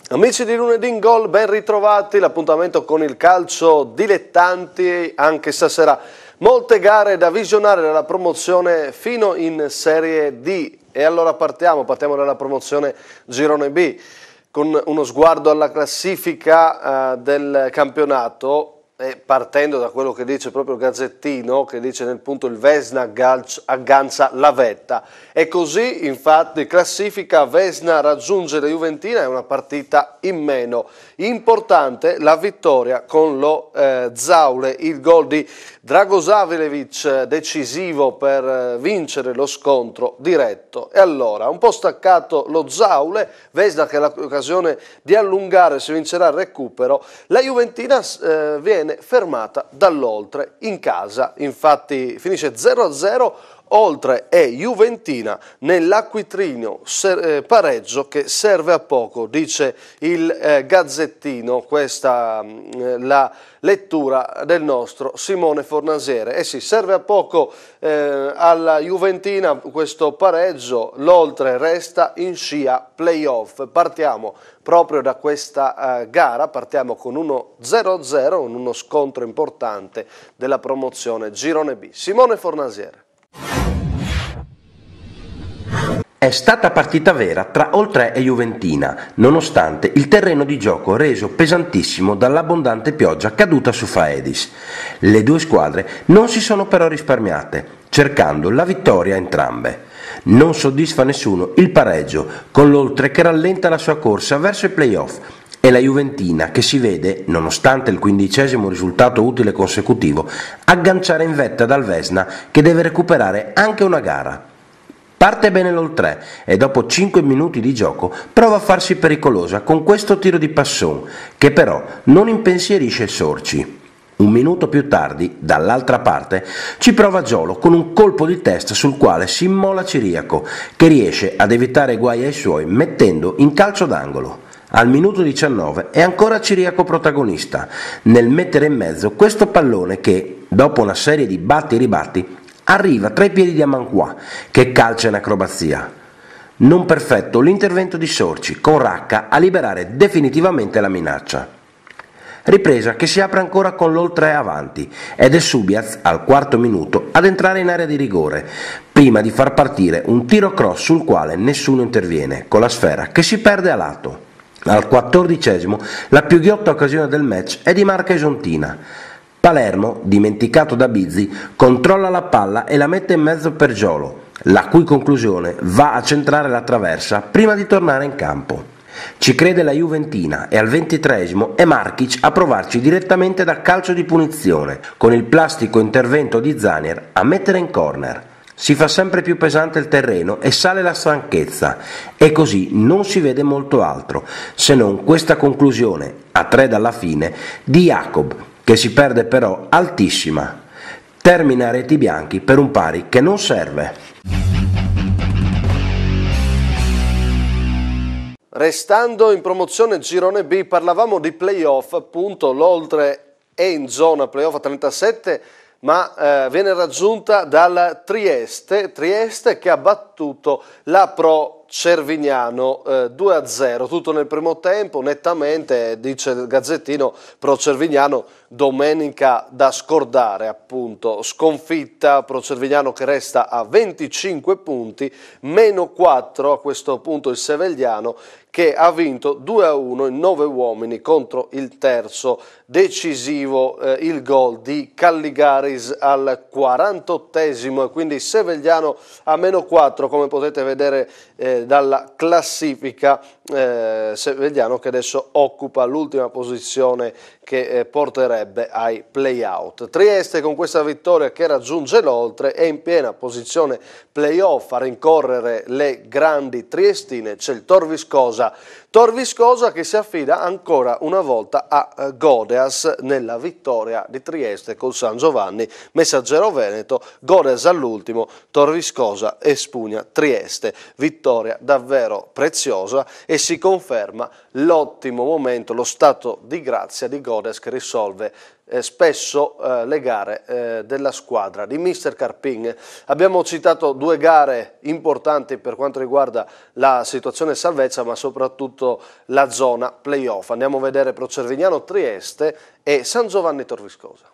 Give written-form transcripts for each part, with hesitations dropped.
Amici di Lunedì in Gol, ben ritrovati, l'appuntamento con il calcio dilettanti anche stasera. Molte gare da visionare dalla promozione fino in Serie D e allora partiamo dalla promozione Girone B con uno sguardo alla classifica del campionato. E partendo da quello che dice proprio il Gazzettino, che dice nel punto il Vesna aggancia la vetta, e così infatti classifica Vesna raggiunge la Juventina, è una partita in meno. Importante la vittoria con lo Zaule, il gol di Dragosavljevic decisivo per vincere lo scontro diretto. E allora un po' staccato lo Zaule, Vesna che ha l'occasione di allungare, se vincerà il recupero, la Juventina viene fermata dall'Oltre in casa, infatti finisce 0-0, Oltre e Juventina nell'Acquitrinio, pareggio che serve a poco, dice il Gazzettino, questa la lettura del nostro Simone Fornasiere. Sì, serve a poco alla Juventina questo pareggio, l'Oltre resta in scia playoff. Partiamo proprio da questa gara, partiamo con 1-0-0, uno scontro importante della promozione Girone B. Simone Fornasiere. È stata partita vera tra Oltre e Juventina, nonostante il terreno di gioco reso pesantissimo dall'abbondante pioggia caduta su Faedis. Le due squadre non si sono però risparmiate, cercando la vittoria entrambe. Non soddisfa nessuno il pareggio, con l'Oltre che rallenta la sua corsa verso i play-off e la Juventina che si vede, nonostante il 15° risultato utile consecutivo, agganciare in vetta dal Vesna che deve recuperare anche una gara. Parte bene l'Oltre e dopo 5 minuti di gioco prova a farsi pericolosa con questo tiro di Passon che però non impensierisce il Sorci. Un minuto più tardi, dall'altra parte, ci prova Giolo con un colpo di testa sul quale si immola Ciriaco che riesce ad evitare guai ai suoi mettendo in calcio d'angolo. Al minuto 19 è ancora Ciriaco protagonista nel mettere in mezzo questo pallone che, dopo una serie di batti e ribatti, arriva tra i piedi di Amanquà, che calcia in acrobazia. Non perfetto l'intervento di Sorci, con Racca a liberare definitivamente la minaccia. Ripresa che si apre ancora con l'Oltre avanti, ed è Subiaz, al 4° minuto, ad entrare in area di rigore, prima di far partire un tiro cross sul quale nessuno interviene, con la sfera che si perde a lato. Al 14°, la più ghiotta occasione del match è di Marca Esontina. Palermo, dimenticato da Bizzi, controlla la palla e la mette in mezzo per Giolo, la cui conclusione va a centrare la traversa prima di tornare in campo. Ci crede la Juventina e al 23° è Markic a provarci direttamente da calcio di punizione, con il plastico intervento di Zanier a mettere in corner. Si fa sempre più pesante il terreno e sale la stanchezza, e così non si vede molto altro, se non questa conclusione, a 3 dalla fine, di Jacob, che si perde però altissima. Termina a reti bianchi per un pari che non serve. Restando in promozione Girone B, parlavamo di playoff, appunto l'Oltre è in zona playoff a 37, ma viene raggiunta dal Trieste che ha battuto la Pro Cervignano 2-0, tutto nel primo tempo, nettamente, dice il Gazzettino, Pro Cervignano domenica da scordare, appunto, sconfitta, Pro Cervignano che resta a 25 punti, meno 4 a questo punto il Sevegliano, che ha vinto 2-1 in 9 uomini contro il terzo, decisivo il gol di Calligaris al 48°, e quindi Sevegliano a meno 4, come potete vedere dalla classifica, Sevegliano che adesso occupa l'ultima posizione che porterebbe ai play-out. Trieste con questa vittoria che raggiunge l'Oltre è in piena posizione play-off, a rincorrere le grandi triestine c'è il Tor Viscosa che si affida ancora una volta a Godeas nella vittoria di Trieste col San Giovanni, Messaggero Veneto, Godeas all'ultimo, Tor Viscosa espugna Trieste, vittoria davvero preziosa e si conferma l'ottimo momento, lo stato di grazia di Godeas che risolve spesso le gare della squadra di Mister Carpin. Abbiamo citato 2 gare importanti per quanto riguarda la situazione salvezza, ma soprattutto la zona playoff. Andiamo a vedere Pro Cervignano Trieste e San Giovanni Tor Viskosa.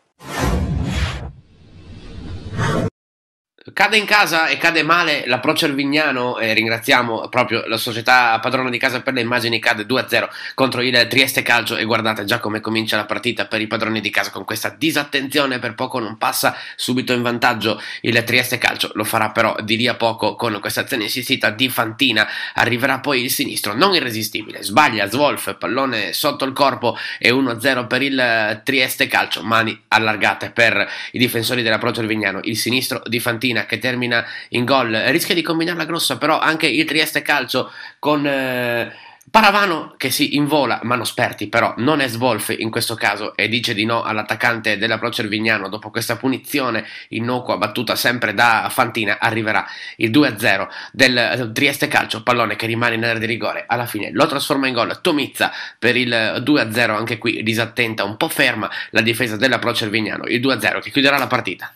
Cade in casa e cade male la Pro Cervignano, e ringraziamo proprio la società padrona di casa per le immagini. Cade 2-0 contro il Trieste Calcio e guardate già come comincia la partita per i padroni di casa con questa disattenzione. Per poco non passa subito in vantaggio il Trieste Calcio, lo farà però di lì a poco con questa azione insistita di Fantina. Arriverà poi il sinistro non irresistibile, sbaglia Zwolf, pallone sotto il corpo e 1-0 per il Trieste Calcio, mani allargate per i difensori della Pro Cervignano. Il sinistro di Fantina che termina in gol, rischia di combinarla grossa però anche il Trieste Calcio con Paravano che si invola, mano sperti però non è Zwolf in questo caso, e dice di no all'attaccante della Pro Cervignano. Dopo questa punizione innocua battuta sempre da Fantina arriverà il 2-0 del Trieste Calcio, pallone che rimane in area di rigore, alla fine lo trasforma in gol Tomizza per il 2-0, anche qui disattenta, un po' ferma la difesa della Pro Cervignano. Il 2-0 che chiuderà la partita.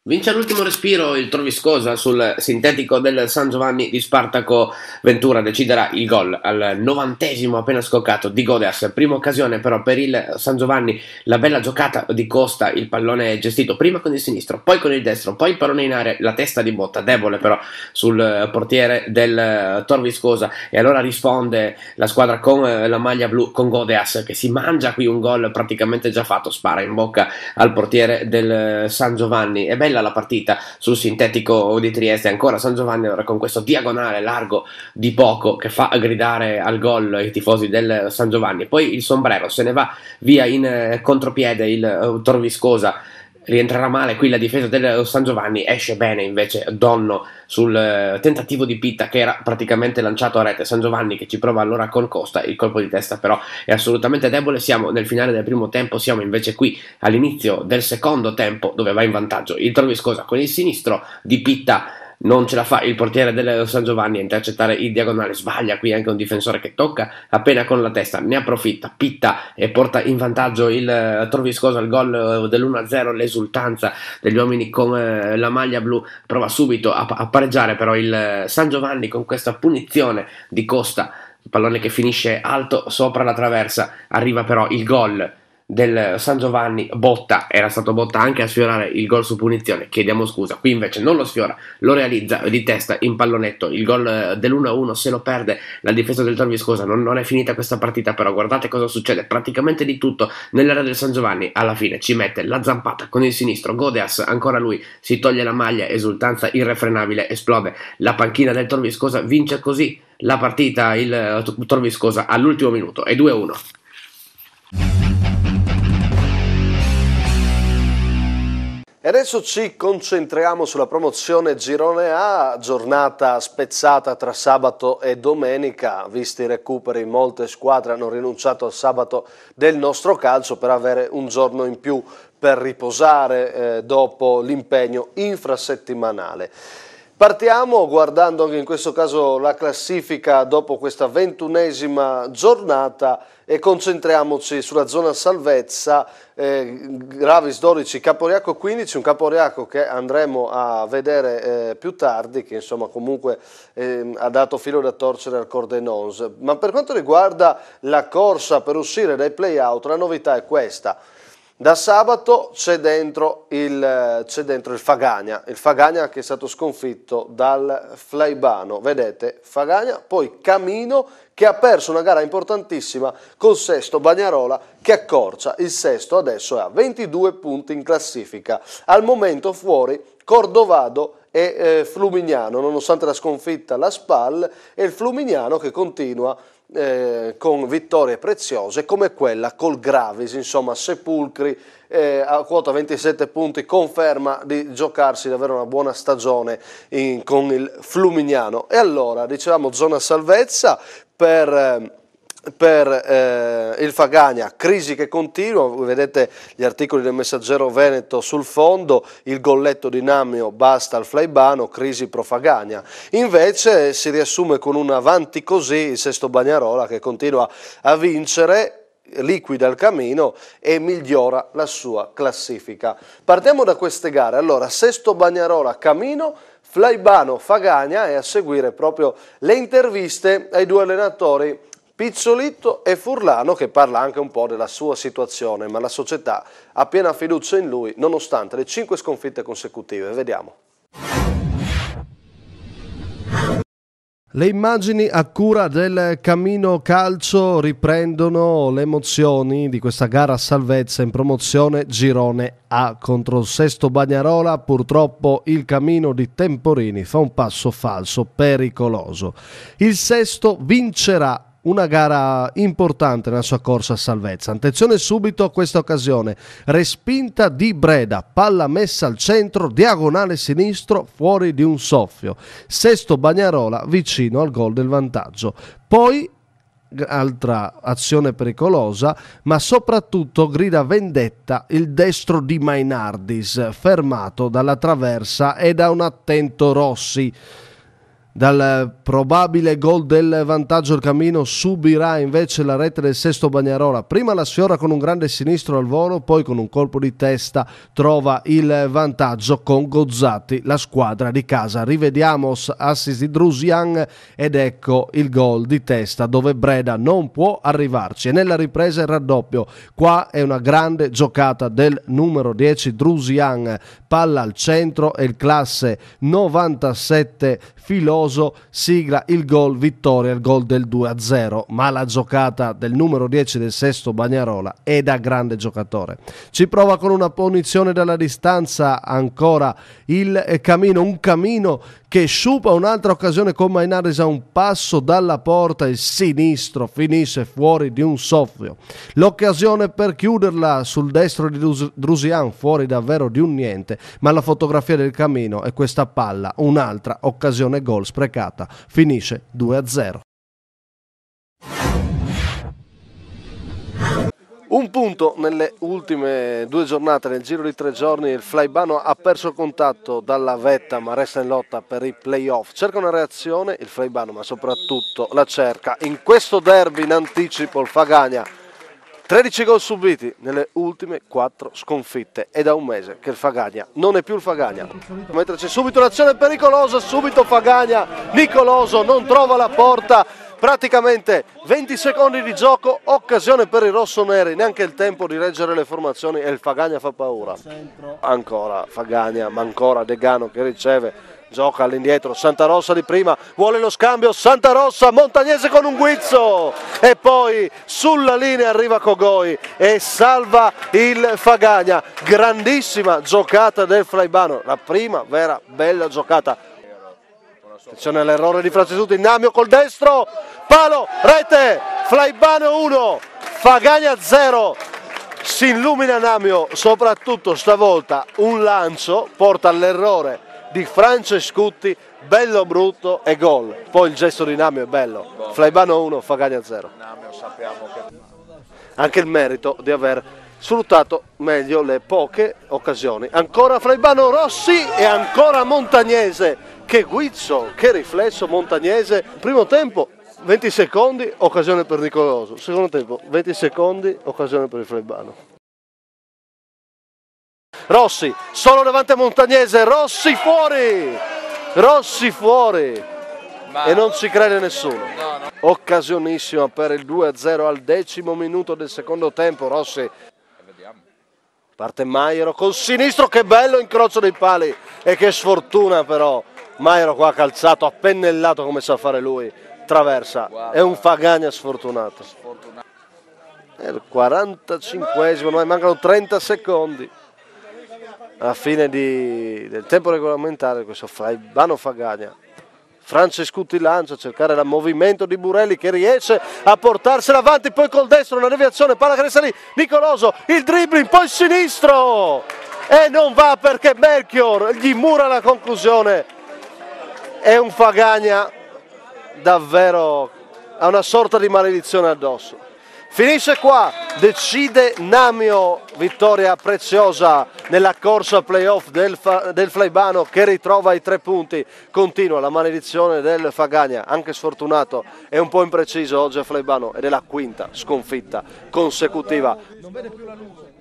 Vince all'ultimo respiro il Tor Viskosa sul sintetico del San Giovanni di Spartaco Ventura. Deciderà il gol al 90° appena scoccato di Godeas. Prima occasione però per il San Giovanni, la bella giocata di Costa, il pallone gestito prima con il sinistro, poi con il destro, poi il pallone in area, la testa di Botta debole però sul portiere del Tor Viskosa, e allora risponde la squadra con la maglia blu, con Godeas che si mangia qui un gol praticamente già fatto, spara in bocca al portiere del San Giovanni. È bella la partita sul sintetico di Trieste, ancora San Giovanni ora con questo diagonale largo di poco che fa gridare al gol i tifosi del San Giovanni. Poi il sombrero se ne va via in contropiede il Tor Viskosa, rientrerà male qui la difesa del San Giovanni, esce bene invece Donno sul tentativo di Pitta che era praticamente lanciato a rete. San Giovanni che ci prova allora con Costa, il colpo di testa però è assolutamente debole. Siamo nel finale del primo tempo, siamo invece qui all'inizio del secondo tempo dove va in vantaggio il Tor Viskosa con il sinistro di Pitta. Non ce la fa il portiere del San Giovanni a intercettare il diagonale, sbaglia qui anche un difensore che tocca appena con la testa, ne approfitta Pitta e porta in vantaggio il Tor Viskosa al gol dell'1-0. L'esultanza degli uomini con la maglia blu, prova subito a pareggiare però il San Giovanni con questa punizione di Costa, il pallone che finisce alto sopra la traversa. Arriva però il gol del San Giovanni, Botta, era stato Botta anche a sfiorare il gol su punizione, chiediamo scusa, qui invece non lo sfiora, lo realizza di testa in pallonetto. Il gol dell'1-1 se lo perde la difesa del Tor Viskosa. Non è finita questa partita però, guardate cosa succede, praticamente di tutto nell'area del San Giovanni. Alla fine ci mette la zampata con il sinistro Godeas, ancora lui si toglie la maglia, esultanza irrefrenabile, esplode la panchina del Tor Viskosa. Vince così la partita il Tor Viskosa all'ultimo minuto, è 2-1. E adesso ci concentriamo sulla promozione Girone A, giornata spezzata tra sabato e domenica, visti i recuperi. Molte squadre hanno rinunciato al sabato del nostro calcio per avere un giorno in più per riposare dopo l'impegno infrasettimanale. Partiamo guardando anche in questo caso la classifica dopo questa 21esima giornata e concentriamoci sulla zona salvezza. Gravis 12, Caporiaco 15, un Caporiaco che andremo a vedere più tardi, che insomma comunque ha dato filo da torcere al Cordenons. Ma per quanto riguarda la corsa per uscire dai play-out, la novità è questa. Da sabato c'è dentro il Fagagna che è stato sconfitto dal Flaibano, vedete, Fagagna, poi Camino che ha perso una gara importantissima col sesto Bagnarola che accorcia il sesto, adesso è a 22 punti in classifica, al momento fuori Cordovado e Flumignano, nonostante la sconfitta alla SPAL, e il Flumignano che continua con vittorie preziose come quella col Gravis, insomma Sepulcri a quota 27 punti conferma di giocarsi davvero una buona stagione con il Flumignano. E allora dicevamo zona salvezza per per il Fagagna, crisi che continua, vedete gli articoli del Messaggero Veneto sul fondo, il golletto di Namio basta al Flaibano, crisi pro Fagagna. Invece si riassume con un avanti così il Sesto Bagnarola che continua a vincere, liquida il camino e migliora la sua classifica. Partiamo da queste gare, allora Sesto Bagnarola, Camino, Flaibano, Fagagna e a seguire proprio le interviste ai due allenatori Pizzolitto e Furlano, che parla anche un po' della sua situazione, ma la società ha piena fiducia in lui nonostante le 5 sconfitte consecutive. Vediamo. Le immagini a cura del Camino Calcio riprendono le emozioni di questa gara a salvezza in promozione Girone A contro il Sesto Bagnarola. Purtroppo il Camino di Temporini fa un passo falso pericoloso. Il Sesto vincerà una gara importante nella sua corsa a salvezza. Attenzione subito a questa occasione, respinta di Breda, palla messa al centro, diagonale sinistro, fuori di un soffio. Sesto Bagnarola vicino al gol del vantaggio. Poi altra azione pericolosa, ma soprattutto grida vendetta il destro di Mainardis, fermato dalla traversa e da un attento Rossi. Dal probabile gol del vantaggio il Camino subirà invece la rete del Sesto Bagnarola. Prima la sfiora con un grande sinistro al volo, poi con un colpo di testa trova il vantaggio con Gozzati, la squadra di casa. Rivediamo assist di Drusian ed ecco il gol di testa dove Breda non può arrivarci. E nella ripresa il raddoppio. Qua è una grande giocata del numero 10 Drusian, palla al centro e il classe 97 Filoso sigla il gol vittoria, il gol del 2-0, ma la giocata del numero 10 del Sesto Bagnarola è da grande giocatore. Ci prova con una punizione dalla distanza ancora il Camino, un Camino che sciupa un'altra occasione con Mainardis a un passo dalla porta, il sinistro finisce fuori di un soffio. L'occasione per chiuderla sul destro di Drusian, fuori davvero di un niente, ma la fotografia del Camino è questa palla, un'altra occasione gol sprecata, finisce 2-0. Un punto nelle ultime 2 giornate, nel giro di 3 giorni il Flaibano ha perso il contatto dalla vetta ma resta in lotta per i playoff. Cerca una reazione il Flaibano, ma soprattutto la cerca in questo derby in anticipo il Fagagna. 13 gol subiti nelle ultime 4 sconfitte. È da un mese che il Fagagna non è più il Fagagna. Mentre c'è subito l'azione pericolosa, subito Fagagna, Nicoloso non trova la porta. Praticamente 20 secondi di gioco, occasione per i rossoneri, neanche il tempo di reggere le formazioni e il Fagagna fa paura. Ancora Fagagna, ma ancora Degano che riceve, gioca all'indietro, Santarossa di prima, vuole lo scambio, Santarossa, Montagnese con un guizzo e poi sulla linea arriva Cogoi e salva il Fagagna. Grandissima giocata del Flaibano, la prima vera bella giocata. Attenzione all'errore di Francescuti, Namio col destro, palo, rete, Flaibano 1, Fagagna 0, si illumina Namio, soprattutto stavolta un lancio porta all'errore di Francescuti, bello brutto e gol, poi il gesto di Namio è bello, Flaibano 1, Fagagna 0. Anche il merito di aver sfruttato meglio le poche occasioni, ancora Flaibano, Rossi e ancora Montagnese. Che guizzo, che riflesso Montagnese. Primo tempo 20 secondi, occasione per Nicoloso. Secondo tempo 20 secondi, occasione per il Flaibano. Rossi, solo davanti a Montagnese, Rossi fuori! Rossi fuori! E non ci crede nessuno. Occasionissima per il 2-0 al 10° minuto del secondo tempo. Rossi. Parte Maiero col sinistro, che bello incrocio dei pali e che sfortuna però. Maiero qua ha calzato, ha pennellato come sa fare lui, traversa, è un Fagagna sfortunato. È il 45esimo, ormai mancano 30 secondi alla fine del tempo regolamentare, questo Flaibano Fagagna. Francescuti lancia a cercare il movimento di Burelli che riesce a portarsela avanti, poi col destro una deviazione, palla che resta lì, Nicoloso, il dribbling, poi il sinistro e non va perché Melchior gli mura la conclusione. È un Fagagna davvero ha una sorta di maledizione addosso. Finisce qua, decide Namio, vittoria preziosa nella corsa playoff del Flaibano che ritrova i 3 punti. Continua la maledizione del Fagagna, anche sfortunato e un po' impreciso oggi a Flaibano, ed è la quinta sconfitta consecutiva. Non vede più la luce.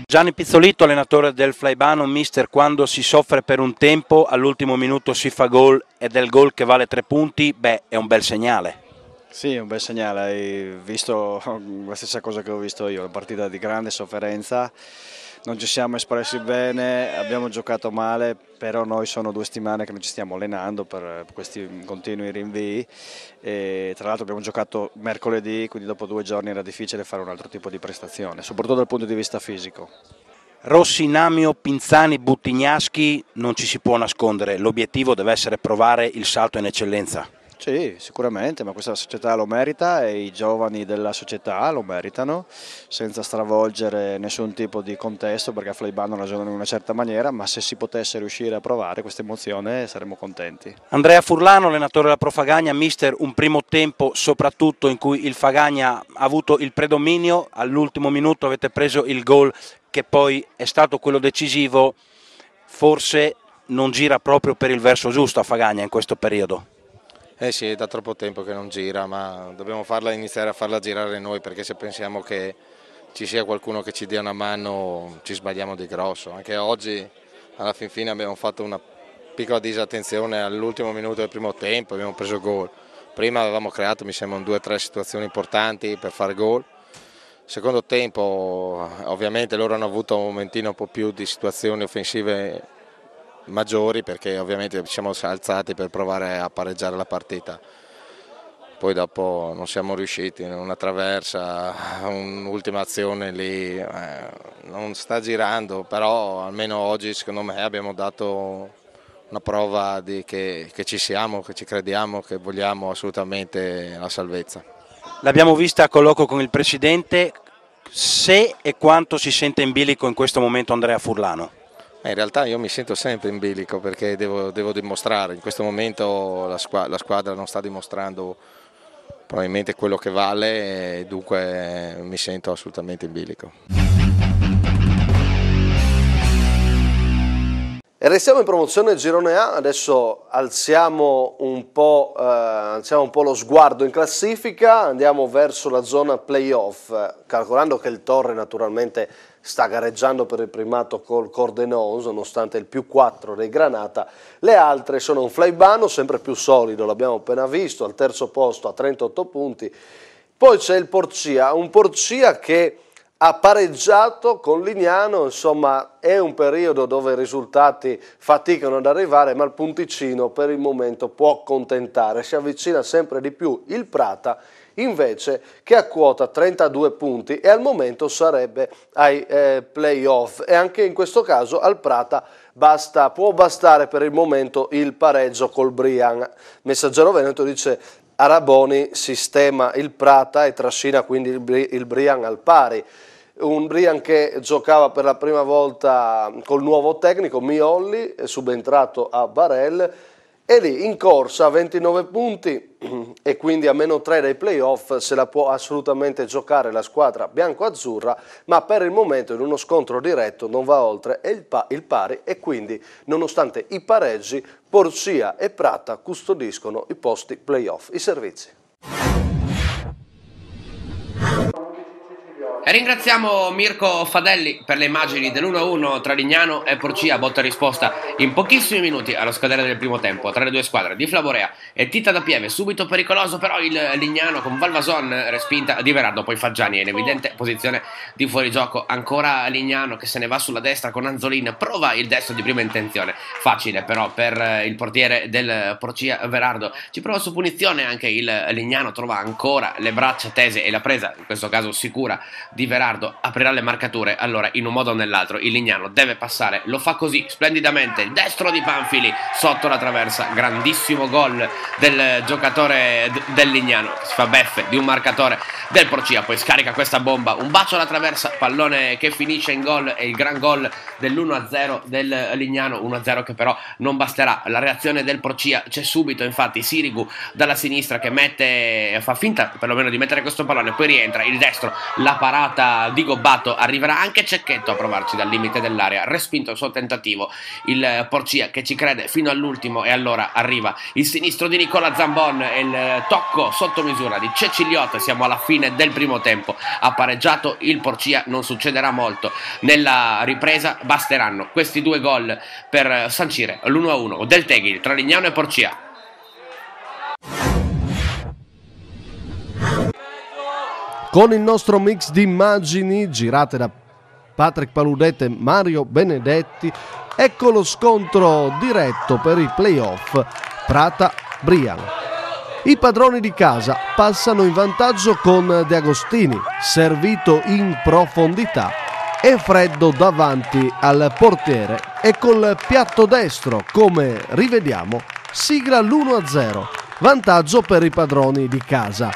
Gianni Pizzolitto, allenatore del Flaibano, mister, quando si soffre per un tempo, all'ultimo minuto si fa gol ed è il gol che vale 3 punti, è un bel segnale. Sì, è un bel segnale, hai visto la stessa cosa che ho visto io, una partita di grande sofferenza, non ci siamo espressi bene, abbiamo giocato male, però noi sono 2 settimane che non ci stiamo allenando per questi continui rinvii e tra l'altro abbiamo giocato mercoledì, quindi dopo 2 giorni era difficile fare un altro tipo di prestazione, soprattutto dal punto di vista fisico. Rossi, Namio, Pinzani, Buttignaschi, non ci si può nascondere, l'obiettivo deve essere provare il salto in eccellenza. Sì, sicuramente, ma questa società lo merita e i giovani della società lo meritano, senza stravolgere nessun tipo di contesto, perché a Flaibano ragionano in una certa maniera, ma se si potesse riuscire a provare questa emozione saremmo contenti. Andrea Furlano, allenatore della Pro Fagagna, mister, un primo tempo soprattutto in cui il Fagagna ha avuto il predominio, all'ultimo minuto avete preso il gol che poi è stato quello decisivo, forse non gira proprio per il verso giusto a Fagagna in questo periodo. Sì, è da troppo tempo che non gira, ma dobbiamo iniziare a farla girare noi, perché se pensiamo che ci sia qualcuno che ci dia una mano ci sbagliamo di grosso. Anche oggi alla fin fine abbiamo fatto una piccola disattenzione all'ultimo minuto del primo tempo, abbiamo preso gol. Prima avevamo creato, mi sembra, 2 o 3 situazioni importanti per fare gol. Secondo tempo ovviamente loro hanno avuto un momentino un po' più di situazioni offensive maggiori, perché ovviamente ci siamo alzati per provare a pareggiare la partita, poi dopo non siamo riusciti, una traversa, un'ultima azione lì, non sta girando, però almeno oggi secondo me abbiamo dato una prova che ci siamo, che ci crediamo, che vogliamo assolutamente la salvezza. L'abbiamo vista a colloquio con il presidente, se e quanto si sente in bilico in questo momento Andrea Furlano? In realtà io mi sento sempre in bilico, perché devo dimostrare, in questo momento la squadra non sta dimostrando probabilmente quello che vale e dunque mi sento assolutamente in bilico. E restiamo in promozione girone A, adesso alziamo un po' lo sguardo in classifica, andiamo verso la zona playoff, calcolando che il Torre naturalmente sta gareggiando per il primato col Cordenons, nonostante il +4 dei Granata. Le altre sono un Flaibano sempre più solido, l'abbiamo appena visto, al terzo posto a 38 punti. Poi c'è il Porcia, un Porcia che ha pareggiato con Lignano, insomma è un periodo dove i risultati faticano ad arrivare, ma il punticino per il momento può accontentare, si avvicina sempre di più il Prata, invece, che a quota 32 punti e al momento sarebbe ai playoff, e anche in questo caso al Prata può bastare per il momento il pareggio col Brian. Messaggero Veneto dice: Araboni sistema il Prata e trascina quindi il Brian al pari. Un Brian che giocava per la prima volta col nuovo tecnico Miolli, è subentrato a Barel, e lì in corsa a 29 punti e quindi a -3 dai playoff se la può assolutamente giocare la squadra bianco-azzurra, ma per il momento in uno scontro diretto non va oltre il pari e quindi nonostante i pareggi Porcia e Prata custodiscono i posti playoff, i servizi. E ringraziamo Mirko Fadelli per le immagini dell'1-1 tra Lignano e Porcia, botta e risposta in pochissimi minuti allo scadere del primo tempo tra le due squadre di Flavorea e Tita da Pieve. Subito pericoloso però il Lignano con Valvason, respinta di Verardo, poi Faggiani in evidente posizione di fuorigioco. Ancora Lignano che se ne va sulla destra con Anzolin, prova il destro di prima intenzione, facile però per il portiere del Porcia Verardo. Ci prova su punizione anche il Lignano, trova ancora le braccia tese e la presa, in questo caso sicura, di Verardo aprirà le marcature, allora in un modo o nell'altro il Lignano deve passare, lo fa così splendidamente, il destro di Panfili sotto la traversa, grandissimo gol del giocatore del Lignano che si fa beffe di un marcatore del Porcia, poi scarica questa bomba, un bacio alla traversa, pallone che finisce in gol e il gran gol dell'1-0 del Lignano, 1-0 che però non basterà, la reazione del Porcia c'è subito, infatti Sirigu dalla sinistra che fa finta perlomeno di mettere questo pallone, poi rientra il destro, la parata di Gobbato, arriverà anche Cecchetto a provarci dal limite dell'area, respinto il suo tentativo, il Porcia che ci crede fino all'ultimo e allora arriva il sinistro di Nicola Zambon e il tocco sotto misura di Ceciliotto, siamo alla fine del primo tempo, ha pareggiato il Porcia, non succederà molto nella ripresa, basteranno questi 2 gol per sancire l'1-1 del Teghi tra Lignano e Porcia. Con il nostro mix di immagini girate da Patrick Paludette e Mario Benedetti, ecco lo scontro diretto per i playoff Prata-Brian. I padroni di casa passano in vantaggio con De Agostini, servito in profondità e freddo davanti al portiere e col piatto destro, come rivediamo, sigla l'1-0, vantaggio per i padroni di casa.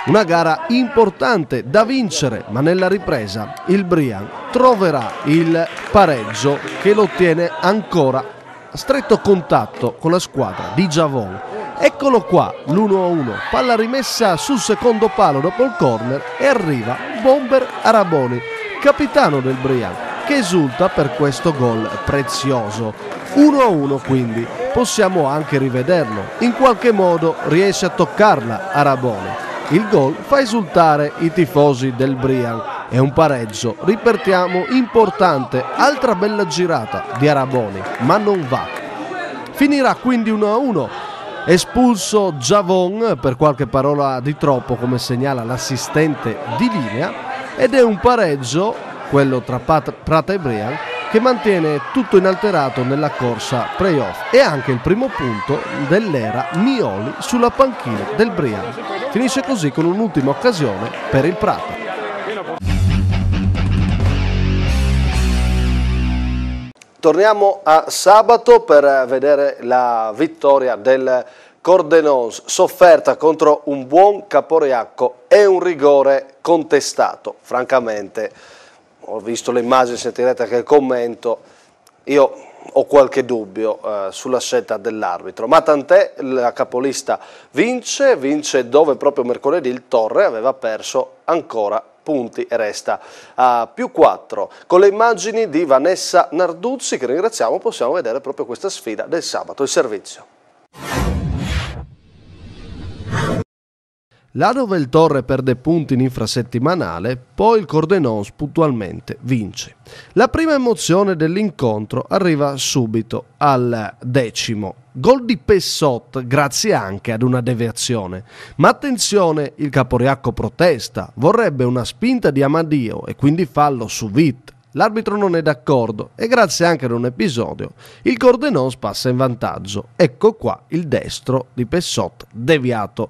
Una gara importante da vincere, ma nella ripresa il Brian troverà il pareggio che lo tiene ancora a stretto contatto con la squadra di Javon. Eccolo qua, l'1-1, palla rimessa sul secondo palo dopo il corner e arriva Bomber Araboni, capitano del Brian, che esulta per questo gol prezioso. 1-1 quindi, possiamo anche rivederlo, in qualche modo riesce a toccarla Araboni. Il gol fa esultare i tifosi del Brian, è un pareggio, ripetiamo, importante, altra bella girata di Araboni, ma non va. Finirà quindi 1-1. Espulso Javon per qualche parola di troppo, come segnala l'assistente di linea, ed è un pareggio, quello tra Prata e Brian, che mantiene tutto inalterato nella corsa playoff e anche il primo punto dell'era Mioli sulla panchina del Brian. Finisce così con un'ultima occasione per il Prata. Torniamo a sabato per vedere la vittoria del Cordenons, sofferta contro un buon Caporeacco e un rigore contestato. Francamente, ho visto le immagini, sentirete anche il commento, io ho qualche dubbio sulla scelta dell'arbitro, ma tant'è, la capolista vince dove proprio mercoledì il Torre aveva perso ancora punti e resta a +4. Con le immagini di Vanessa Narduzzi, che ringraziamo, possiamo vedere proprio questa sfida del sabato, il servizio. Là dove il Torre perde punti in infrasettimanale, poi il Cordenons puntualmente vince. La prima emozione dell'incontro arriva subito al 10°. Gol di Pessot grazie anche ad una deviazione. Ma attenzione, il Caporeacco protesta, vorrebbe una spinta di Amadio e quindi fallo su Witt. L'arbitro non è d'accordo e grazie anche ad un episodio il Cordenons passa in vantaggio. Ecco qua il destro di Pessot deviato.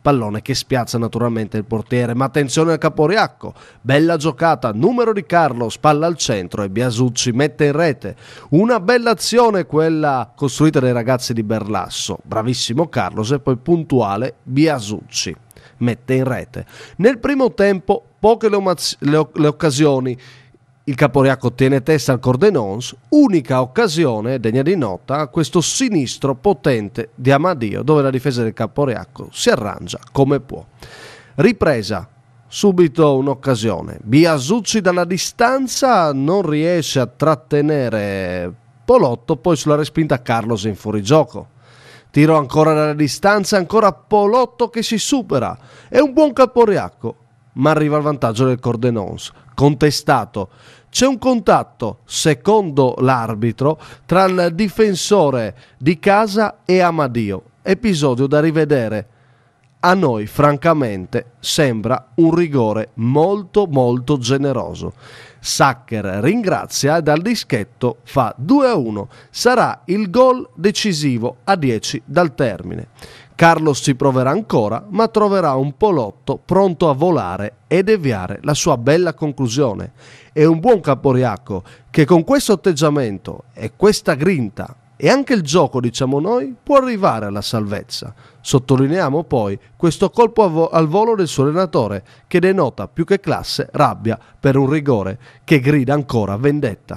Pallone che spiazza naturalmente il portiere, ma attenzione al Caporeacco, bella giocata, numero di Carlos, palla al centro e Biasucci mette in rete, una bella azione quella costruita dai ragazzi di Berlasso, bravissimo Carlos e poi puntuale Biasucci, mette in rete. Nel primo tempo poche le occasioni, il Caporeacco tiene testa al Cordenons, unica occasione degna di nota questo sinistro potente di Amadio dove la difesa del Caporeacco si arrangia come può. Ripresa, subito un'occasione, Biasucci dalla distanza non riesce a trattenere Polotto, poi sulla respinta Carlos in fuorigioco. Tiro ancora dalla distanza, ancora Polotto che si supera, è un buon Caporeacco, ma arriva al vantaggio del Cordenons, contestato. C'è un contatto, secondo l'arbitro, tra il difensore di casa e Amadio, episodio da rivedere a noi francamente sembra un rigore molto molto generoso. Sacher ringrazia e dal dischetto fa 2-1. Sarà il gol decisivo a 10 dal termine. Carlos ci proverà ancora, ma troverà un polotto pronto a volare e deviare la sua bella conclusione. È un buon Caporiaco che con questo atteggiamento e questa grinta e anche il gioco, diciamo noi, può arrivare alla salvezza. Sottolineiamo poi questo colpo al volo del suo allenatore che denota più che classe rabbia per un rigore che grida ancora vendetta.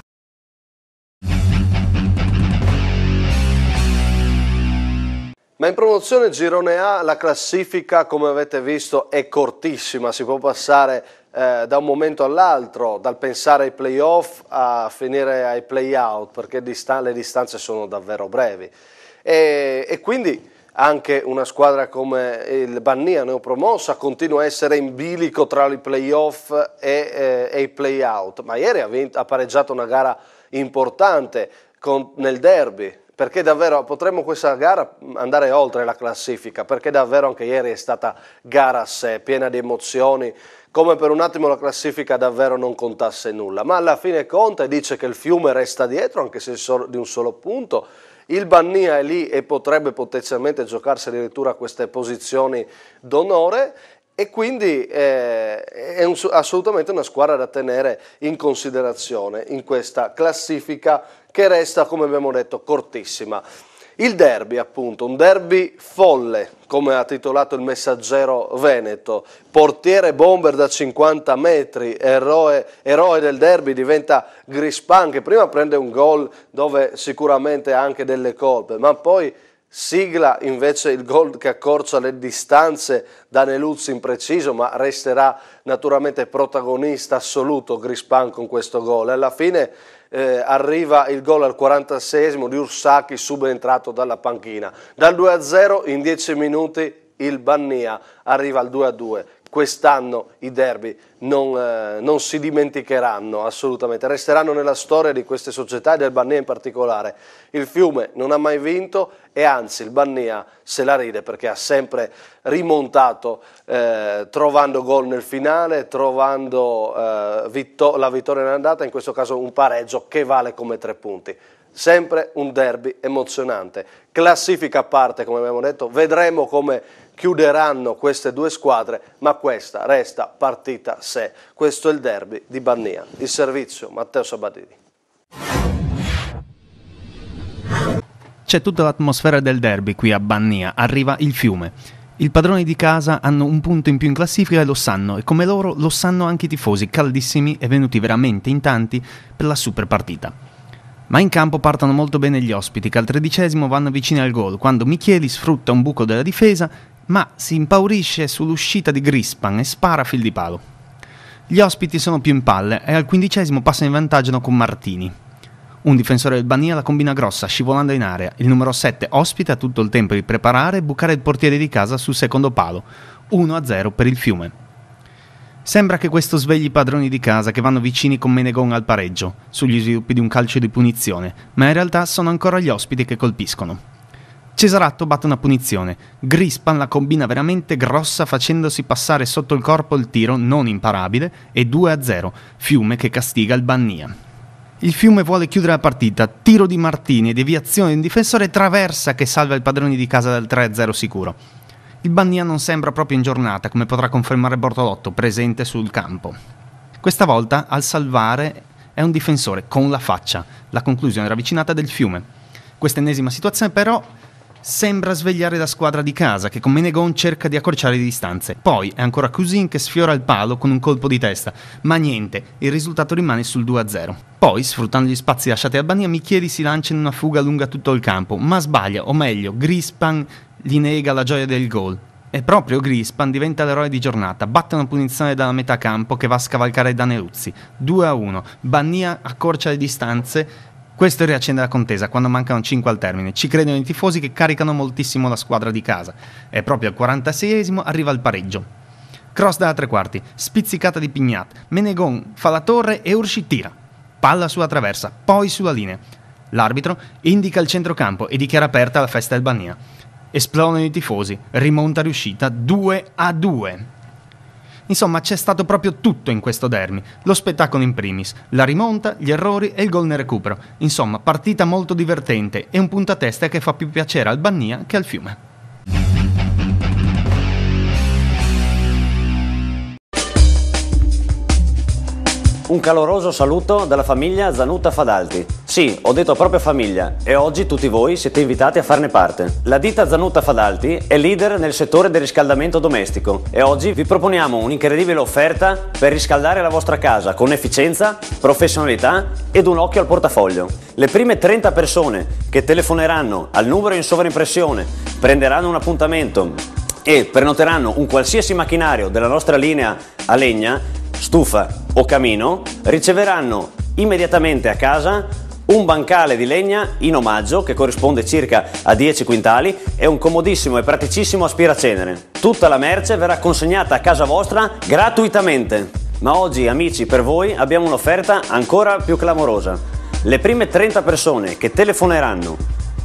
Ma in promozione Girone A la classifica, come avete visto, è cortissima, si può passare da un momento all'altro, dal pensare ai playoff a finire ai play-out, perché le distanze sono davvero brevi. E quindi anche una squadra come il Bannia neopromossa continua a essere in bilico tra i playoff e i play-out, ma ieri ha pareggiato una gara importante nel derby, perché davvero potremmo questa gara andare oltre la classifica, perché davvero anche ieri è stata gara a sé, piena di emozioni, come per un attimo la classifica davvero non contasse nulla, ma alla fine conta e dice che il Fiume resta dietro, anche se di un solo punto. Il Bannia è lì e potrebbe potenzialmente giocarsi addirittura queste posizioni d'onore, e quindi è assolutamente una squadra da tenere in considerazione in questa classifica che resta, come abbiamo detto, cortissima. Il derby, appunto, un derby folle, come ha titolato il Messaggero Veneto, portiere bomber da 50 metri, eroe del derby diventa Grispan, che prima prende un gol dove sicuramente ha anche delle colpe, ma poi sigla invece il gol che accorcia le distanze da Neluzzi impreciso, ma resterà naturalmente protagonista assoluto Grispan con questo gol. Alla fine arriva il gol al 46esimo di Ursacchi, subentrato dalla panchina. Dal 2-0 in 10 minuti il Bannia arriva al 2-2. Quest'anno i derby non si dimenticheranno assolutamente, resteranno nella storia di queste società e del Bannia in particolare. Il Fiume non ha mai vinto e anzi il Bannia se la ride perché ha sempre rimontato trovando gol nel finale, trovando la vittoria nell'andata, in questo caso un pareggio che vale come 3 punti. Sempre un derby emozionante. Classifica a parte, come abbiamo detto, vedremo come chiuderanno queste due squadre, ma questa resta partita a sé. Questo è il derby di Bannia. Il servizio Matteo Sabatini. C'è tutta l'atmosfera del derby qui a Bannia, arriva il Fiume. I padroni di casa hanno un punto in più in classifica e lo sanno, e come loro lo sanno anche i tifosi caldissimi e venuti veramente in tanti per la super partita. Ma in campo partono molto bene gli ospiti, che al 13° vanno vicini al gol, quando Micheli sfrutta un buco della difesa, ma si impaurisce sull'uscita di Grispan e spara a fil di palo. Gli ospiti sono più in palle e al 15° passano in vantaggio con Martini. Un difensore del Bannia la combina grossa, scivolando in area. Il numero 7 ospita ha tutto il tempo di preparare e bucare il portiere di casa sul secondo palo. 1-0 per il Fiume. Sembra che questo svegli i padroni di casa che vanno vicini con Menegon al pareggio, sugli sviluppi di un calcio di punizione, ma in realtà sono ancora gli ospiti che colpiscono. Cesaratto batte una punizione, Grispan la combina veramente grossa facendosi passare sotto il corpo il tiro non imparabile e 2-0, Fiume che castiga il Bannia. Il Fiume vuole chiudere la partita, tiro di Martini e deviazione di un difensore traversa che salva i padroni di casa dal 3-0 sicuro. Il Bannia non sembra proprio in giornata, come potrà confermare Bortolotto, presente sul campo. Questa volta, al salvare, è un difensore con la faccia, la conclusione ravvicinata del Fiume. Questa ennesima situazione, però, sembra svegliare la squadra di casa, che con Menegon cerca di accorciare le distanze. Poi è ancora Cousin che sfiora il palo con un colpo di testa, ma niente, il risultato rimane sul 2-0. Poi, sfruttando gli spazi lasciati al Bannia, Micheli si lancia in una fuga lunga tutto il campo, ma sbaglia, o meglio, Grispan gli nega la gioia del gol. E proprio Grispan diventa l'eroe di giornata, batte una punizione dalla metà campo che va a scavalcare Daneluzzi. 2-1, Bannia accorcia le distanze, questo riaccende la contesa quando mancano 5 al termine. Ci credono i tifosi che caricano moltissimo la squadra di casa. E proprio al 46° arriva il pareggio. Cross dalla tre quarti, spizzicata di Pignat, Menegon fa la torre e Urshi tira. Palla sulla traversa, poi sulla linea. L'arbitro indica il centrocampo e dichiara aperta la festa del Bannia. esplodono i tifosi, rimonta riuscita 2-2. Insomma, c'è stato proprio tutto in questo derby, lo spettacolo in primis, la rimonta, gli errori e il gol nel recupero. Insomma, partita molto divertente e un puntatesta che fa più piacere al Bannia che al Fiume. Un caloroso saluto dalla famiglia Zanutta Fadalti. Sì, ho detto proprio famiglia e oggi tutti voi siete invitati a farne parte. La ditta Zanutta Fadalti è leader nel settore del riscaldamento domestico e oggi vi proponiamo un'incredibile offerta per riscaldare la vostra casa con efficienza, professionalità ed un occhio al portafoglio. Le prime 30 persone che telefoneranno al numero in sovraimpressione, prenderanno un appuntamento e prenoteranno un qualsiasi macchinario della nostra linea a legna, stufa o camino, riceveranno immediatamente a casa un bancale di legna in omaggio che corrisponde circa a 10 quintali e un comodissimo e praticissimo aspiracenere. Tutta la merce verrà consegnata a casa vostra gratuitamente. Ma oggi, amici, per voi abbiamo un'offerta ancora più clamorosa. Le prime 30 persone che telefoneranno,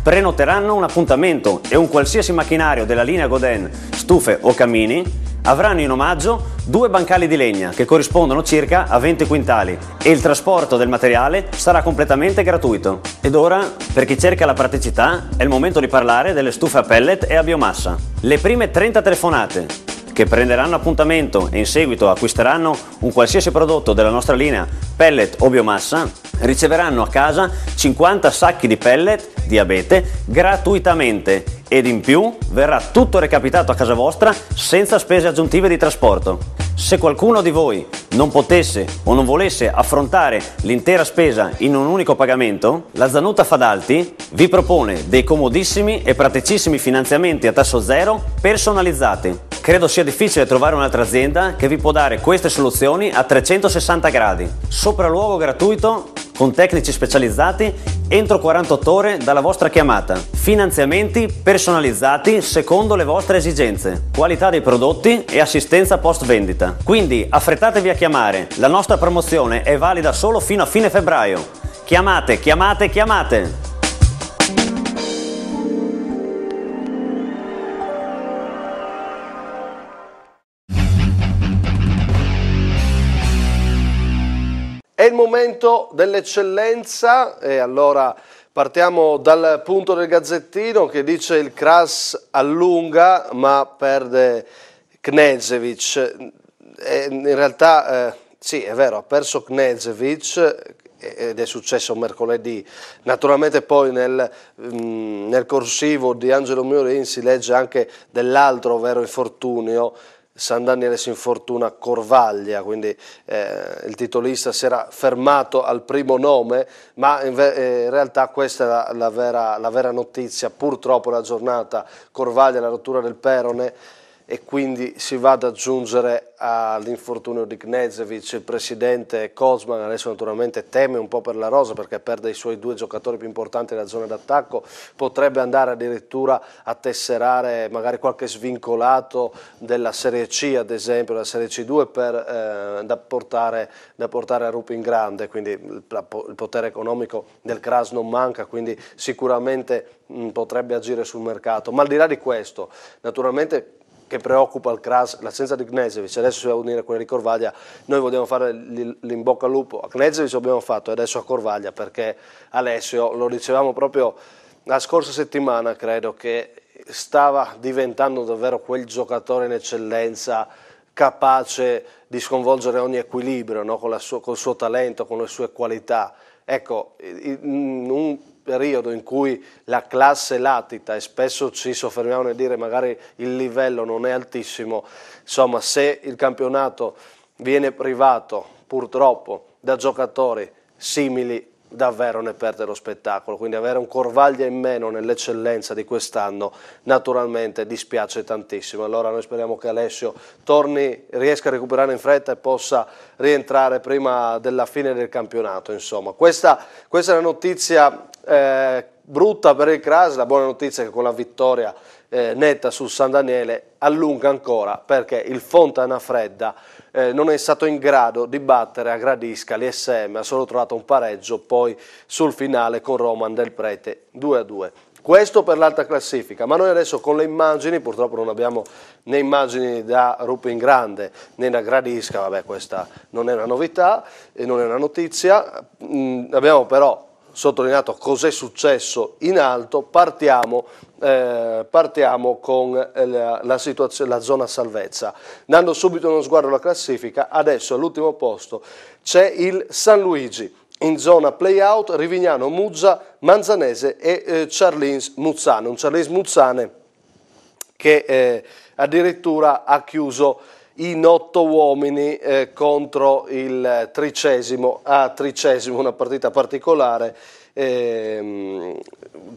prenoteranno un appuntamento e un qualsiasi macchinario della linea Godin, stufe o camini, avranno in omaggio 2 bancali di legna che corrispondono circa a 20 quintali e il trasporto del materiale sarà completamente gratuito. Ed ora, per chi cerca la praticità, è il momento di parlare delle stufe a pellet e a biomassa. Le prime 30 telefonate che prenderanno appuntamento e in seguito acquisteranno un qualsiasi prodotto della nostra linea pellet o biomassa riceveranno a casa 50 sacchi di pellet di abete gratuitamente ed in più verrà tutto recapitato a casa vostra senza spese aggiuntive di trasporto. Se qualcuno di voi non potesse o non volesse affrontare l'intera spesa in un unico pagamento, la Zanutta Fadalti vi propone dei comodissimi e praticissimi finanziamenti a tasso zero personalizzati. Credo sia difficile trovare un'altra azienda che vi può dare queste soluzioni a 360 gradi. Sopralluogo gratuito con tecnici specializzati entro 48 ore dalla vostra chiamata. Finanziamenti personalizzati secondo le vostre esigenze, qualità dei prodotti e assistenza post vendita. Quindi affrettatevi a chiamare, la nostra promozione è valida solo fino a fine febbraio. Chiamate, chiamate, chiamate! È il momento dell'eccellenza e allora partiamo dal punto del Gazzettino che dice il Kras allunga ma perde Knežević. In realtà sì, è vero, ha perso Knežević ed è successo mercoledì. Naturalmente poi nel corsivo di Angelo Miorin si legge anche dell'altro vero infortunio. San Daniele si infortuna a Corvaglia, quindi il titolista si era fermato al primo nome, ma in realtà questa è la vera notizia. Purtroppo la giornata Corvaglia, la rottura del perone, e quindi si va ad aggiungere all'infortunio di Knežević. Il presidente Kozman adesso naturalmente teme un po' per la rosa perché perde i suoi 2 giocatori più importanti nella zona d'attacco, potrebbe andare addirittura a tesserare magari qualche svincolato della Serie C, ad esempio della Serie C2 da portare a Rupi in grande, quindi il potere economico del Kras non manca, quindi sicuramente potrebbe agire sul mercato. Ma al di là di questo, naturalmente che preoccupa il Kras, l'assenza di Knežević, adesso si va a unire quella di Corvaglia. Noi vogliamo fare l'in bocca al lupo a Knežević, lo abbiamo fatto, e adesso a Corvaglia, perché Alessio, lo dicevamo proprio la scorsa settimana, credo che stava diventando davvero quel giocatore in eccellenza, capace di sconvolgere ogni equilibrio, no? Col suo talento, con le sue qualità. Ecco, in un periodo in cui la classe latita e spesso ci soffermiamo nel dire magari il livello non è altissimo, insomma, se il campionato viene privato purtroppo da giocatori simili, davvero ne perde lo spettacolo. Quindi avere un Corvaglia in meno nell'eccellenza di quest'anno naturalmente dispiace tantissimo. Allora noi speriamo che Alessio riesca a recuperare in fretta e possa rientrare prima della fine del campionato. Insomma, questa è la notizia brutta per il Kras. La buona notizia è che con la vittoria netta sul San Daniele allunga ancora, perché il Fontana Fredda non è stato in grado di battere a Gradisca l'ISM, ha solo trovato un pareggio poi sul finale con Roman del Prete 2-2. Questo per l'alta classifica, ma noi adesso con le immagini, purtroppo non abbiamo né immagini da Rupe in Grande né da Gradisca, vabbè, questa non è una novità e non è una notizia, abbiamo però sottolineato cos'è successo in alto. Partiamo con la situazione, la zona salvezza. Dando subito uno sguardo alla classifica, adesso all'ultimo posto c'è il San Luigi. In zona play-out Rivignano, Muzza, Manzanese e Charlins Muzzane. Un Charlins Muzzane che addirittura ha chiuso in 8 uomini contro il Tricesimo, a Tricesimo, una partita particolare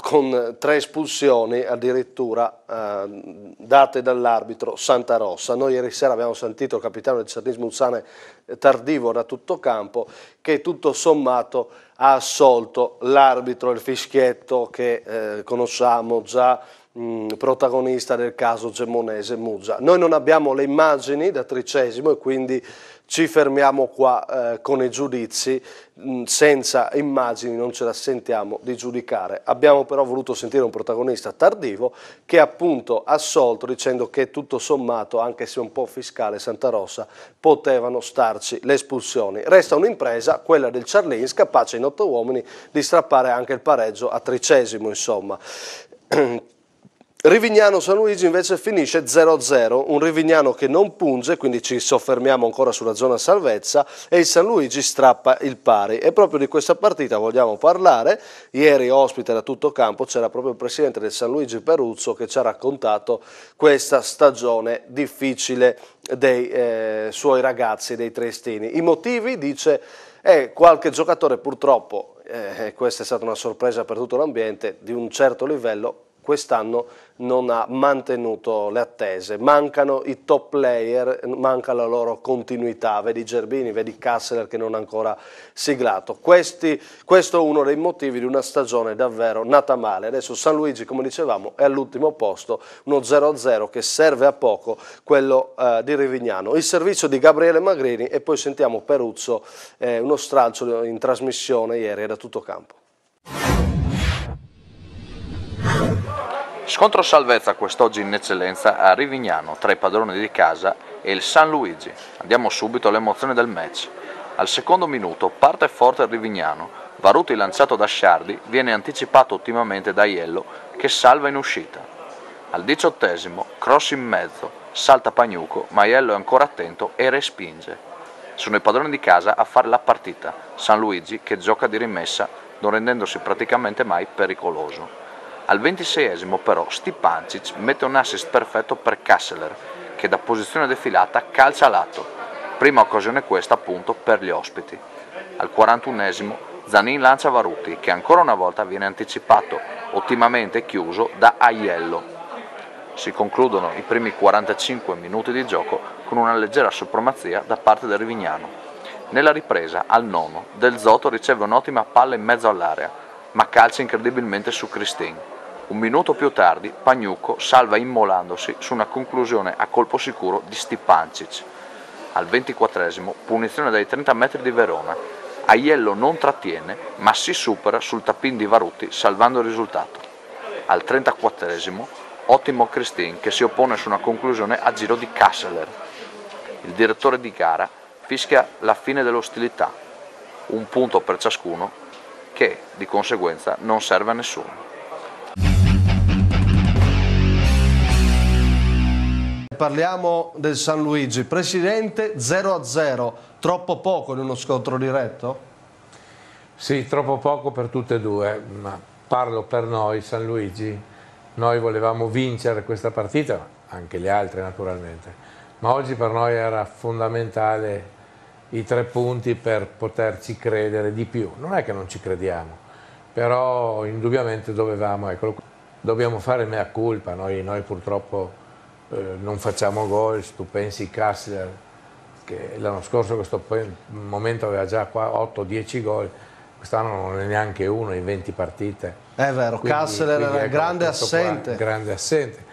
con 3 espulsioni addirittura date dall'arbitro Santarossa. Noi ieri sera abbiamo sentito il capitano del Charlins Muzzane Tardivo da tutto campo, che tutto sommato ha assolto l'arbitro, il fischietto che conosciamo già, protagonista del caso Gemonese Muzza. Noi non abbiamo le immagini da Tricesimo e quindi ci fermiamo qua con i giudizi, senza immagini non ce la sentiamo di giudicare. Abbiamo però voluto sentire un protagonista Tardivo che appunto ha assolto, dicendo che tutto sommato, anche se un po' fiscale Santarossa, potevano starci le espulsioni. Resta un'impresa, quella del Charlins, capace in 8 uomini di strappare anche il pareggio a Tricesimo, insomma. Rivignano San Luigi invece finisce 0-0, un Rivignano che non punge, quindi ci soffermiamo ancora sulla zona salvezza, e il San Luigi strappa il pari. E proprio di questa partita vogliamo parlare. Ieri ospite da tutto campo c'era proprio il presidente del San Luigi Peruzzo, che ci ha raccontato questa stagione difficile dei suoi ragazzi, dei triestini. I motivi, dice, qualche giocatore purtroppo, questa è stata una sorpresa per tutto l'ambiente, di un certo livello, quest'anno non ha mantenuto le attese, mancano i top player, manca la loro continuità, vedi Gerbini, vedi Kasseler che non ha ancora siglato. Questo è uno dei motivi di una stagione davvero nata male. Adesso San Luigi, come dicevamo, è all'ultimo posto, uno 0-0 che serve a poco, quello di Rivignano. Il servizio di Gabriele Magrini e poi sentiamo Peruzzo, uno stralcio in trasmissione ieri da tutto campo. Scontro salvezza quest'oggi in eccellenza a Rivignano tra i padroni di casa e il San Luigi. Andiamo subito all'emozione del match. Al secondo minuto parte forte il Rivignano, Varuti lanciato da Sciardi viene anticipato ottimamente da Aiello che salva in uscita. Al 18esimo cross in mezzo, salta Pagnuco ma Aiello è ancora attento e respinge. Sono i padroni di casa a fare la partita, San Luigi che gioca di rimessa non rendendosi praticamente mai pericoloso. Al 26esimo però Stipancic mette un assist perfetto per Kasseler che da posizione defilata calcia a lato, prima occasione questa appunto per gli ospiti. Al 41esimo Zanin lancia Varuti che ancora una volta viene anticipato, ottimamente chiuso da Aiello. Si concludono i primi 45 minuti di gioco con una leggera supremazia da parte del Rivignano. Nella ripresa, al 9, Del Zotto riceve un'ottima palla in mezzo all'area, ma calcia incredibilmente su Cristin. Un minuto più tardi Pagnuco salva immolandosi su una conclusione a colpo sicuro di Stipancic. Al 24esimo punizione dai 30 metri di Verona. Aiello non trattiene ma si supera sul tappin di Varuti salvando il risultato. Al 34esimo ottimo Cristin che si oppone su una conclusione a giro di Kasseler. Il direttore di gara fischia la fine dell'ostilità, un punto per ciascuno che di conseguenza non serve a nessuno. Parliamo del San Luigi, presidente, 0-0, troppo poco in uno scontro diretto? Sì, troppo poco per tutte e due, ma parlo per noi San Luigi, noi volevamo vincere questa partita, anche le altre naturalmente, ma oggi per noi era fondamentale i 3 punti per poterci credere di più. Non è che non ci crediamo, però indubbiamente dovevamo, dobbiamo fare mea culpa, noi purtroppo non facciamo gol. Tu pensi Kasseler che l'anno scorso a questo momento aveva già 8-10 gol, quest'anno non è neanche uno in 20 partite. È vero, Kasseler era grande assente. Grande assente.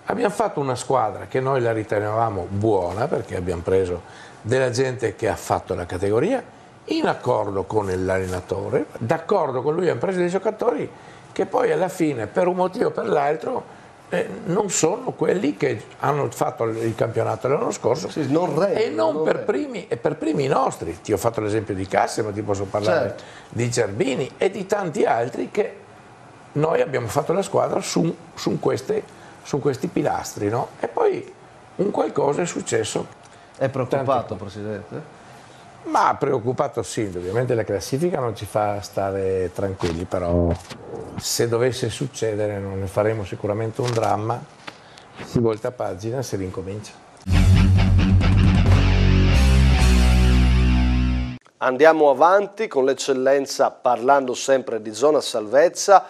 Abbiamo fatto una squadra che noi la ritenevamo buona perché abbiamo preso della gente che ha fatto la categoria in accordo con l'allenatore, d'accordo con lui abbiamo preso dei giocatori che poi alla fine, per un motivo o per l'altro, non sono quelli che hanno fatto il campionato l'anno scorso, sì, non reggono, e non per primi, e per primi i nostri. Ti ho fatto l'esempio di Cassi, ma ti posso parlare, certo, di Zerbini e di tanti altri che noi abbiamo fatto la squadra su questi pilastri, no? E poi un qualcosa è successo. È preoccupato, Presidente? Ma preoccupato sì, ovviamente la classifica non ci fa stare tranquilli, però se dovesse succedere non ne faremo sicuramente un dramma, si volta pagina, si ricomincia. Andiamo avanti con l'eccellenza, parlando sempre di zona salvezza.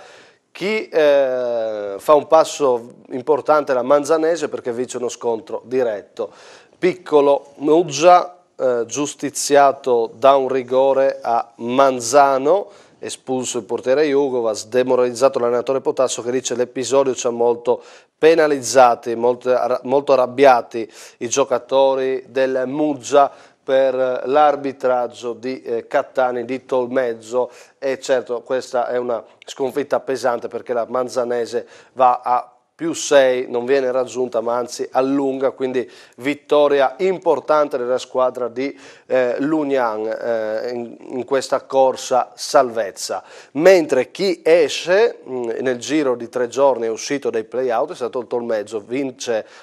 Chi fa un passo importante è la Manzanese, perché vince uno scontro diretto. Piccolo Muggia, giustiziato da un rigore a Manzano, espulso il portiere Jugovac, demoralizzato l'allenatore Potasso, che dice l'episodio ci ha molto penalizzati, molto arrabbiati i giocatori del Muggia per l'arbitraggio di Cattani, di Tolmezzo, e certo questa è una sconfitta pesante, perché la Manzanese va a +6, non viene raggiunta ma anzi allunga, quindi vittoria importante della squadra di Lugnan in questa corsa salvezza. Mentre chi esce nel giro di 3 giorni, è uscito dai play-out, è stato il Tolmezzo,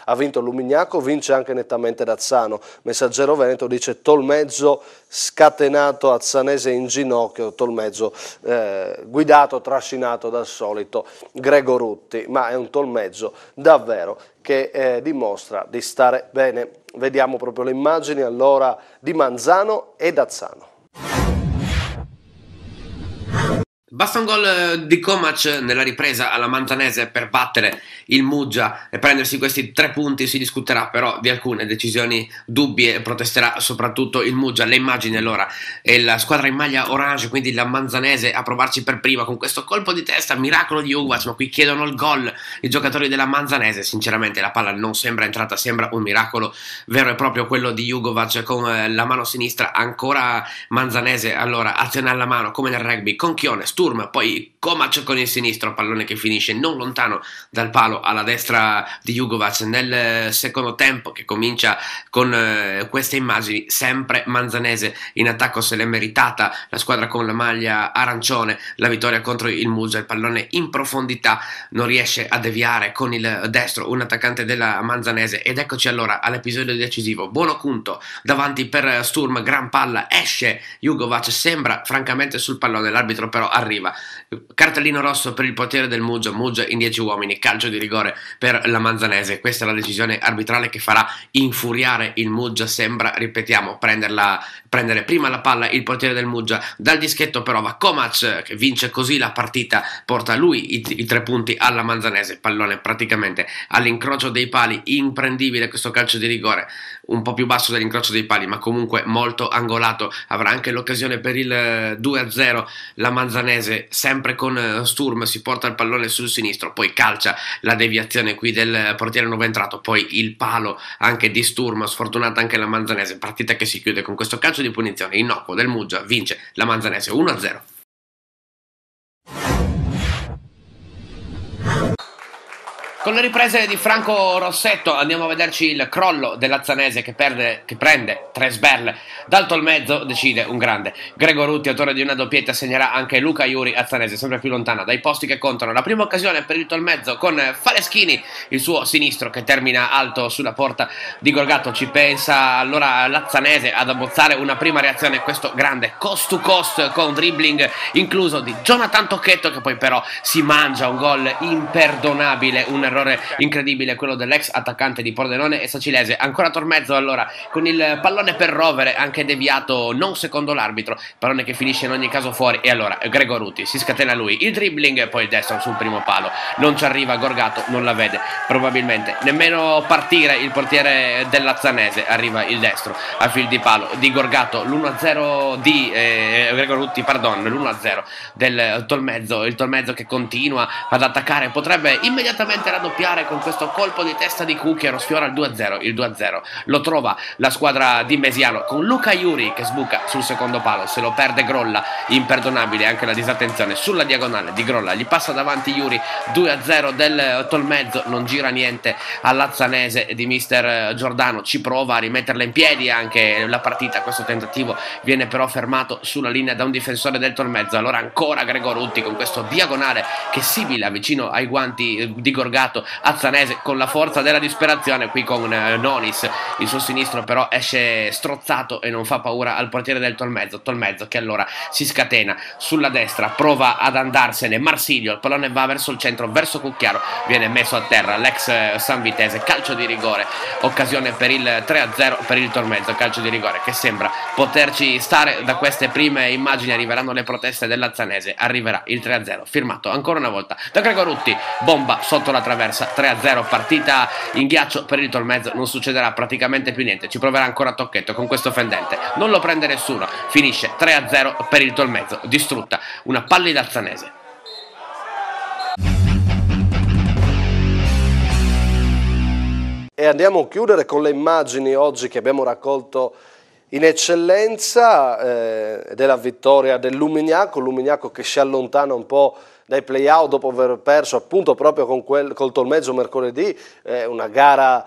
ha vinto Lumignaco, vince anche nettamente Dazzano. Messaggero Veneto dice Tolmezzo scatenato, Azzanese in ginocchio, Tolmezzo guidato, trascinato dal solito Grego Rutti, ma è un Tolmezzo davvero che dimostra di stare bene. Vediamo proprio le immagini allora di Manzano e Dazzano. Basta un gol di Comac nella ripresa alla Manzanese per battere il Muggia e prendersi questi 3 punti. Si discuterà però di alcune decisioni dubbie, protesterà soprattutto il Muggia. Le immagini allora, è la squadra in maglia orange, quindi la Manzanese a provarci per prima con questo colpo di testa, miracolo di Jugovac, ma qui chiedono il gol i giocatori della Manzanese. Sinceramente la palla non sembra entrata, sembra un miracolo vero e proprio quello di Jugovac con la mano sinistra. Ancora Manzanese, allora azione alla mano come nel rugby, Conchione, Sturm, poi Comac con il sinistro, pallone che finisce non lontano dal palo alla destra di Jugovac. Nel secondo tempo, che comincia con queste immagini, sempre Manzanese in attacco, se l'è meritata la squadra con la maglia arancione, la vittoria contro il Muggia. Il pallone in profondità non riesce a deviare con il destro un attaccante della Manzanese, ed eccoci allora all'episodio decisivo. Buono Cunto davanti per Sturm, gran palla, esce Jugovac, sembra francamente sul pallone, l'arbitro però arriva. Cartellino rosso per il portiere del Muggia in 10 uomini, calcio di rigore per la Manzanese. Questa è la decisione arbitrale che farà infuriare il Muggia. Sembra, ripetiamo, prendere prima la palla il portiere del Muggia, dal dischetto però va Comac che vince così la partita, porta lui i 3 punti alla Manzanese. Pallone praticamente all'incrocio dei pali, imprendibile questo calcio di rigore, un po' più basso dell'incrocio dei pali ma comunque molto angolato. Avrà anche l'occasione per il 2-0 la Manzanese, sempre con Sturm, si porta il pallone sul sinistro, poi calcia la deviazione qui del portiere nuovo entrato, poi il palo anche di Sturm, sfortunata anche la Manzanese. Partita che si chiude con questo calcio di punizione innocuo del Muggia, vince la Manzanese 1-0. Con le riprese di Franco Rossetto andiamo a vederci il crollo dell'Azzanese che prende 3 sberle dal Tolmezzo, decide un grande Grego Rutti, autore di una doppietta. Segnerà anche Luca Iuri. Azzanese sempre più lontana dai posti che contano. La prima occasione per il Tolmezzo con Faleschini, il suo sinistro che termina alto sulla porta di Gorgato. Ci pensa allora l'Azzanese ad abbozzare una prima reazione, questo grande cost to cost con dribbling incluso di Jonathan Tocchetto, che poi però si mangia un gol imperdonabile, un errore incredibile quello dell'ex attaccante di Pordenone e Sacilese. Ancora Tolmezzo allora con il pallone per Rovere, anche deviato non secondo l'arbitro, pallone che finisce in ogni caso fuori, e allora Grego Rutti si scatena lui il dribbling e poi il destro sul primo palo, non ci arriva Gorgato, non la vede probabilmente nemmeno partire il portiere dell'Azzanese. Arriva il destro a fil di palo di Gorgato, l'1-0 di Grego Rutti, l'1-0 del Tolmezzo. Il Tolmezzo che continua ad attaccare, potrebbe immediatamente raddoppiare con questo colpo di testa di Cucchiaro, sfiora il 2-0, il 2-0 lo trova la squadra di Mesiano con Luca Iuri che sbuca sul secondo palo, se lo perde Grolla, imperdonabile anche la disattenzione sulla diagonale di Grolla, gli passa davanti Iuri, 2-0 del Tolmezzo, non gira niente all'Azzanese di mister Giordano, ci prova a rimetterla in piedi anche la partita, questo tentativo viene però fermato sulla linea da un difensore del Tolmezzo, allora ancora Gregorutti con questo diagonale che sibila vicino ai guanti di Gorgato, Azzanese con la forza della disperazione qui con Nonis, il suo sinistro però esce strozzato e non fa paura al portiere del Tolmezzo che allora si scatena sulla destra, prova ad andarsene Marsilio, il pallone va verso il centro, verso Cucchiaro, viene messo a terra l'ex Sanvitese, calcio di rigore, occasione per il 3-0 per il Tolmezzo, calcio di rigore che sembra poterci stare. Da queste prime immagini arriveranno le proteste dell'Azzanese, arriverà il 3-0 firmato ancora una volta da Gregorutti, bomba sotto la traversa, 3-0, partita in ghiaccio per il Tolmezzo, non succederà praticamente più niente, ci proverà ancora Tocchetto con questo fendente, non lo prende nessuno, finisce 3-0 per il Tolmezzo, distrutta una pallida Azzanese. E andiamo a chiudere con le immagini oggi che abbiamo raccolto in eccellenza della vittoria del Lumignaco che si allontana un po' dai play-out dopo aver perso appunto proprio col Tolmezzo mercoledì, una gara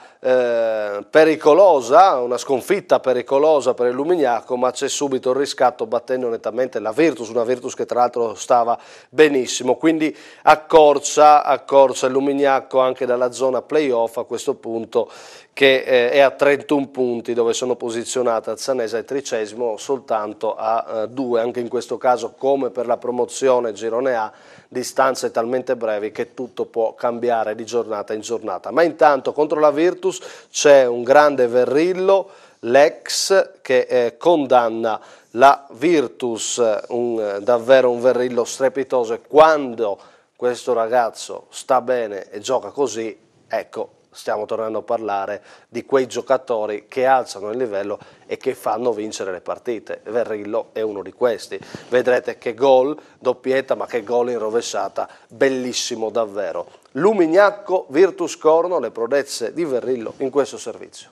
pericolosa, una sconfitta pericolosa per il Lumignaco, ma c'è subito il riscatto battendo nettamente la Virtus, una Virtus che tra l'altro stava benissimo, quindi accorcia il Lumignaco anche dalla zona play-off a questo punto, che è a 31 punti dove sono posizionate Azzanese e Tricesimo soltanto a 2, anche in questo caso come per la promozione Girone A, distanze talmente brevi che tutto può cambiare di giornata in giornata. Ma intanto contro la Virtus c'è un grande Verrillo, l'ex, che condanna la Virtus, davvero un Verrillo strepitoso, e quando questo ragazzo sta bene e gioca così, ecco, stiamo tornando a parlare di quei giocatori che alzano il livello e che fanno vincere le partite. Verrillo è uno di questi. Vedrete che gol, doppietta, ma che gol in rovesciata, bellissimo davvero. Lumignaco, Virtus Corno, le prodezze di Verrillo in questo servizio.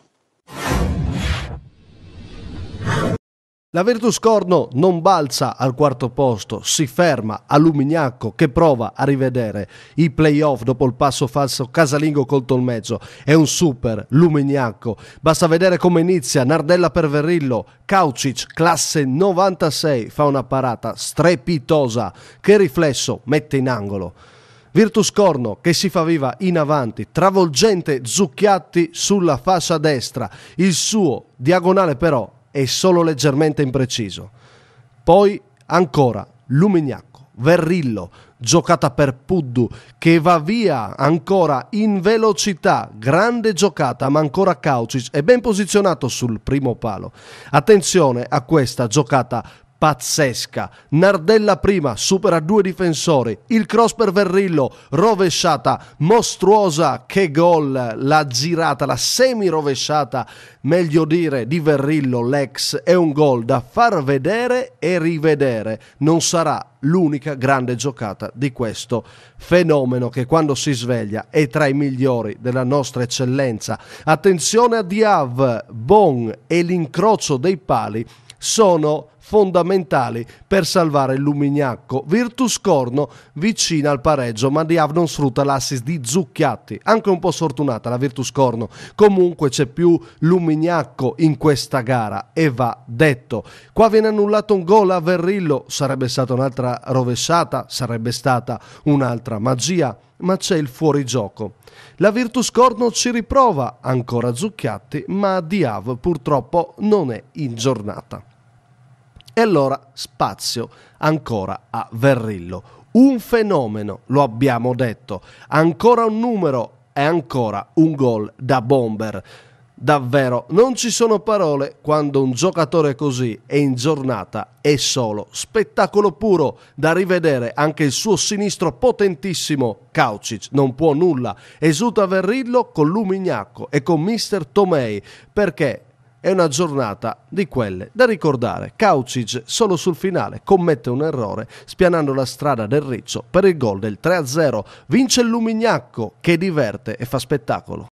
La Virtus Corno non balza al quarto posto, si ferma a Lumignaco che prova a rivedere i playoff dopo il passo falso casalingo col Tolmezzo. È un super Lumignaco, basta vedere come inizia, Nardella per Verrillo, Kaucic classe 96 fa una parata strepitosa che riflesso mette in angolo. Virtus Corno che si fa viva in avanti, travolgente Zucchiatti sulla fascia destra, il suo diagonale però è solo leggermente impreciso. Poi ancora Lumignaco, Verrillo, giocata per Puddu che va via ancora in velocità, grande giocata, ma ancora Kaucic è ben posizionato sul primo palo. Attenzione a questa giocata pazzesca, Nardella prima, supera 2 difensori, il cross per Verrillo, rovesciata mostruosa, che gol, la girata, la semi rovesciata, meglio dire, di Verrillo, l'ex, è un gol da far vedere e rivedere, non sarà l'unica grande giocata di questo fenomeno che quando si sveglia è tra i migliori della nostra eccellenza. Attenzione a Diav, Bon e l'incrocio dei pali sono fondamentali per salvare il Lumignaco. Virtus Corno vicina al pareggio, ma Diav non sfrutta l'assist di Zucchiatti, anche un po' sfortunata la Virtus Corno. Comunque c'è più Lumignaco in questa gara e va detto. Qua viene annullato un gol a Verrillo, sarebbe stata un'altra rovesciata, sarebbe stata un'altra magia, ma c'è il fuorigioco. La Virtus Corno ci riprova, ancora Zucchiatti, ma Diav purtroppo non è in giornata. E allora spazio ancora a Verrillo. Un fenomeno, lo abbiamo detto. Ancora un numero e ancora un gol da bomber. Davvero, non ci sono parole quando un giocatore così è in giornata, è solo spettacolo puro da rivedere. Anche il suo sinistro potentissimo, Kaucic, non può nulla. Esulta Verrillo con Lumignaco e con mister Tomei, perché è una giornata di quelle da ricordare. Kaucic solo sul finale commette un errore spianando la strada del Riccio per il gol del 3-0. Vince il Lumignacco che diverte e fa spettacolo.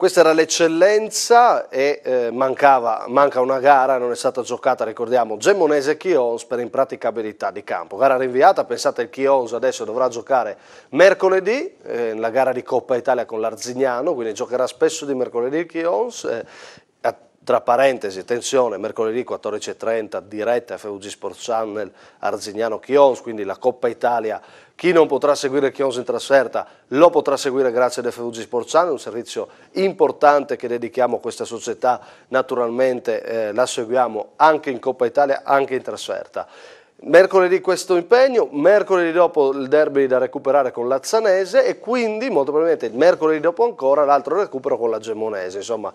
Questa era l'eccellenza e manca una gara, non è stata giocata, ricordiamo, Gemonese-Chions per impraticabilità di campo. Gara rinviata, pensate il Chions adesso dovrà giocare mercoledì, la gara di Coppa Italia con l'Arzignano, quindi giocherà spesso di mercoledì il Chions. Tra parentesi, attenzione, mercoledì 14:30 diretta FVG Sports Channel Arzignano Chions, quindi la Coppa Italia. Chi non potrà seguire il Chions in trasferta lo potrà seguire grazie ad FVG Sports Channel, un servizio importante che dedichiamo a questa società, naturalmente la seguiamo anche in Coppa Italia, anche in trasferta. Mercoledì questo impegno, mercoledì dopo il derby da recuperare con l'Azzanese e quindi molto probabilmente mercoledì dopo ancora l'altro recupero con la Gemonese, insomma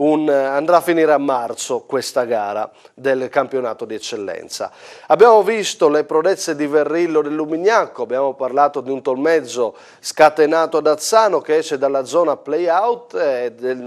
andrà a finire a marzo questa gara del campionato di eccellenza. Abbiamo visto le prodezze di Verrillo del Lumignacco, abbiamo parlato di un tolmezzo scatenato ad Azzano che esce dalla zona play-out,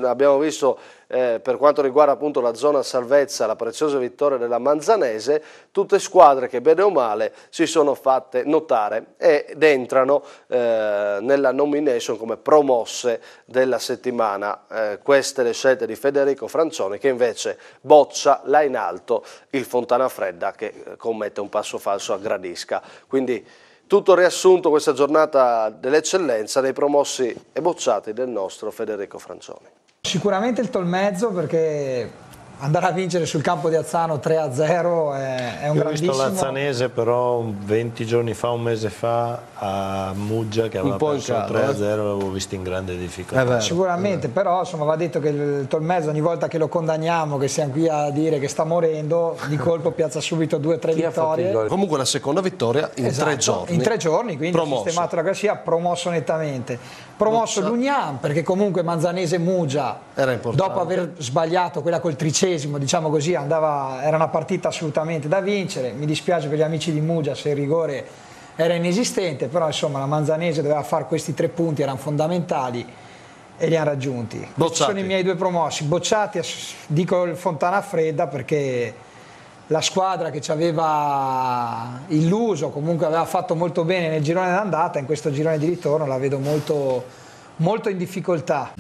abbiamo visto per quanto riguarda appunto la zona salvezza, la preziosa vittoria della Manzanese, tutte squadre che bene o male si sono fatte notare ed entrano nella nomination come promosse della settimana. Queste le scelte di Federico Francioni che invece boccia là in alto il Fontanafredda che commette un passo falso a Gradisca. Quindi tutto riassunto questa giornata dell'eccellenza dei promossi e bocciati del nostro Federico Francioni. Sicuramente il Tolmezzo, perché andare a vincere sul campo di Azzano 3-0 è un grandissimo... Ho visto l'Azzanese però 20 giorni fa, un mese fa a Muggia che aveva perso 3-0, l'avevo visto in grande difficoltà. Sicuramente, però insomma va detto che il Tolmezzo ogni volta che lo condanniamo, che siamo qui a dire che sta morendo, di colpo piazza subito 2 o 3 vittorie. Comunque la seconda vittoria in 3 giorni. In 3 giorni, quindi promosso. Sistemato la classifica, promosso nettamente. Promosso l'Uniam, perché comunque Manzanese Muggia, dopo aver sbagliato quella col 30°, diciamo così, era una partita assolutamente da vincere. Mi dispiace per gli amici di Muggia se il rigore era inesistente, però insomma la Manzanese doveva fare questi 3 punti, erano fondamentali e li ha raggiunti. Questi sono i miei 2 promossi. Bocciati, dico il Fontanafredda perché la squadra che ci aveva illuso, comunque aveva fatto molto bene nel girone d'andata, in questo girone di ritorno la vedo molto, molto in difficoltà.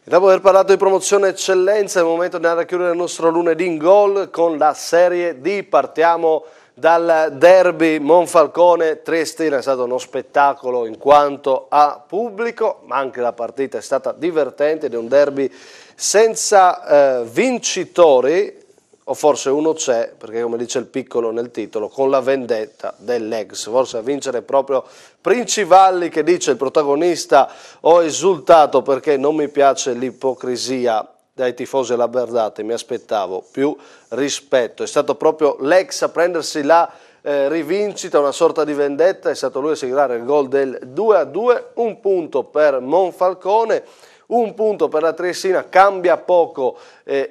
Dopo aver parlato di promozione eccellenza è il momento di andare a chiudere il nostro lunedì in gol con la Serie D. Partiamo dal derby Monfalcone-Triestina, è stato uno spettacolo in quanto a pubblico, ma anche la partita è stata divertente ed è un derby senza vincitori, o forse uno c'è, perché come dice il piccolo nel titolo, con la vendetta dell'ex, forse a vincere proprio Princivalli che dice il protagonista: ho esultato perché non mi piace l'ipocrisia dai tifosi laberdati, mi aspettavo più rispetto. È stato proprio l'ex a prendersi la rivincita, una sorta di vendetta, è stato lui a siglare il gol del 2-2, un punto per Monfalcone. Un punto per la Triestina, cambia poco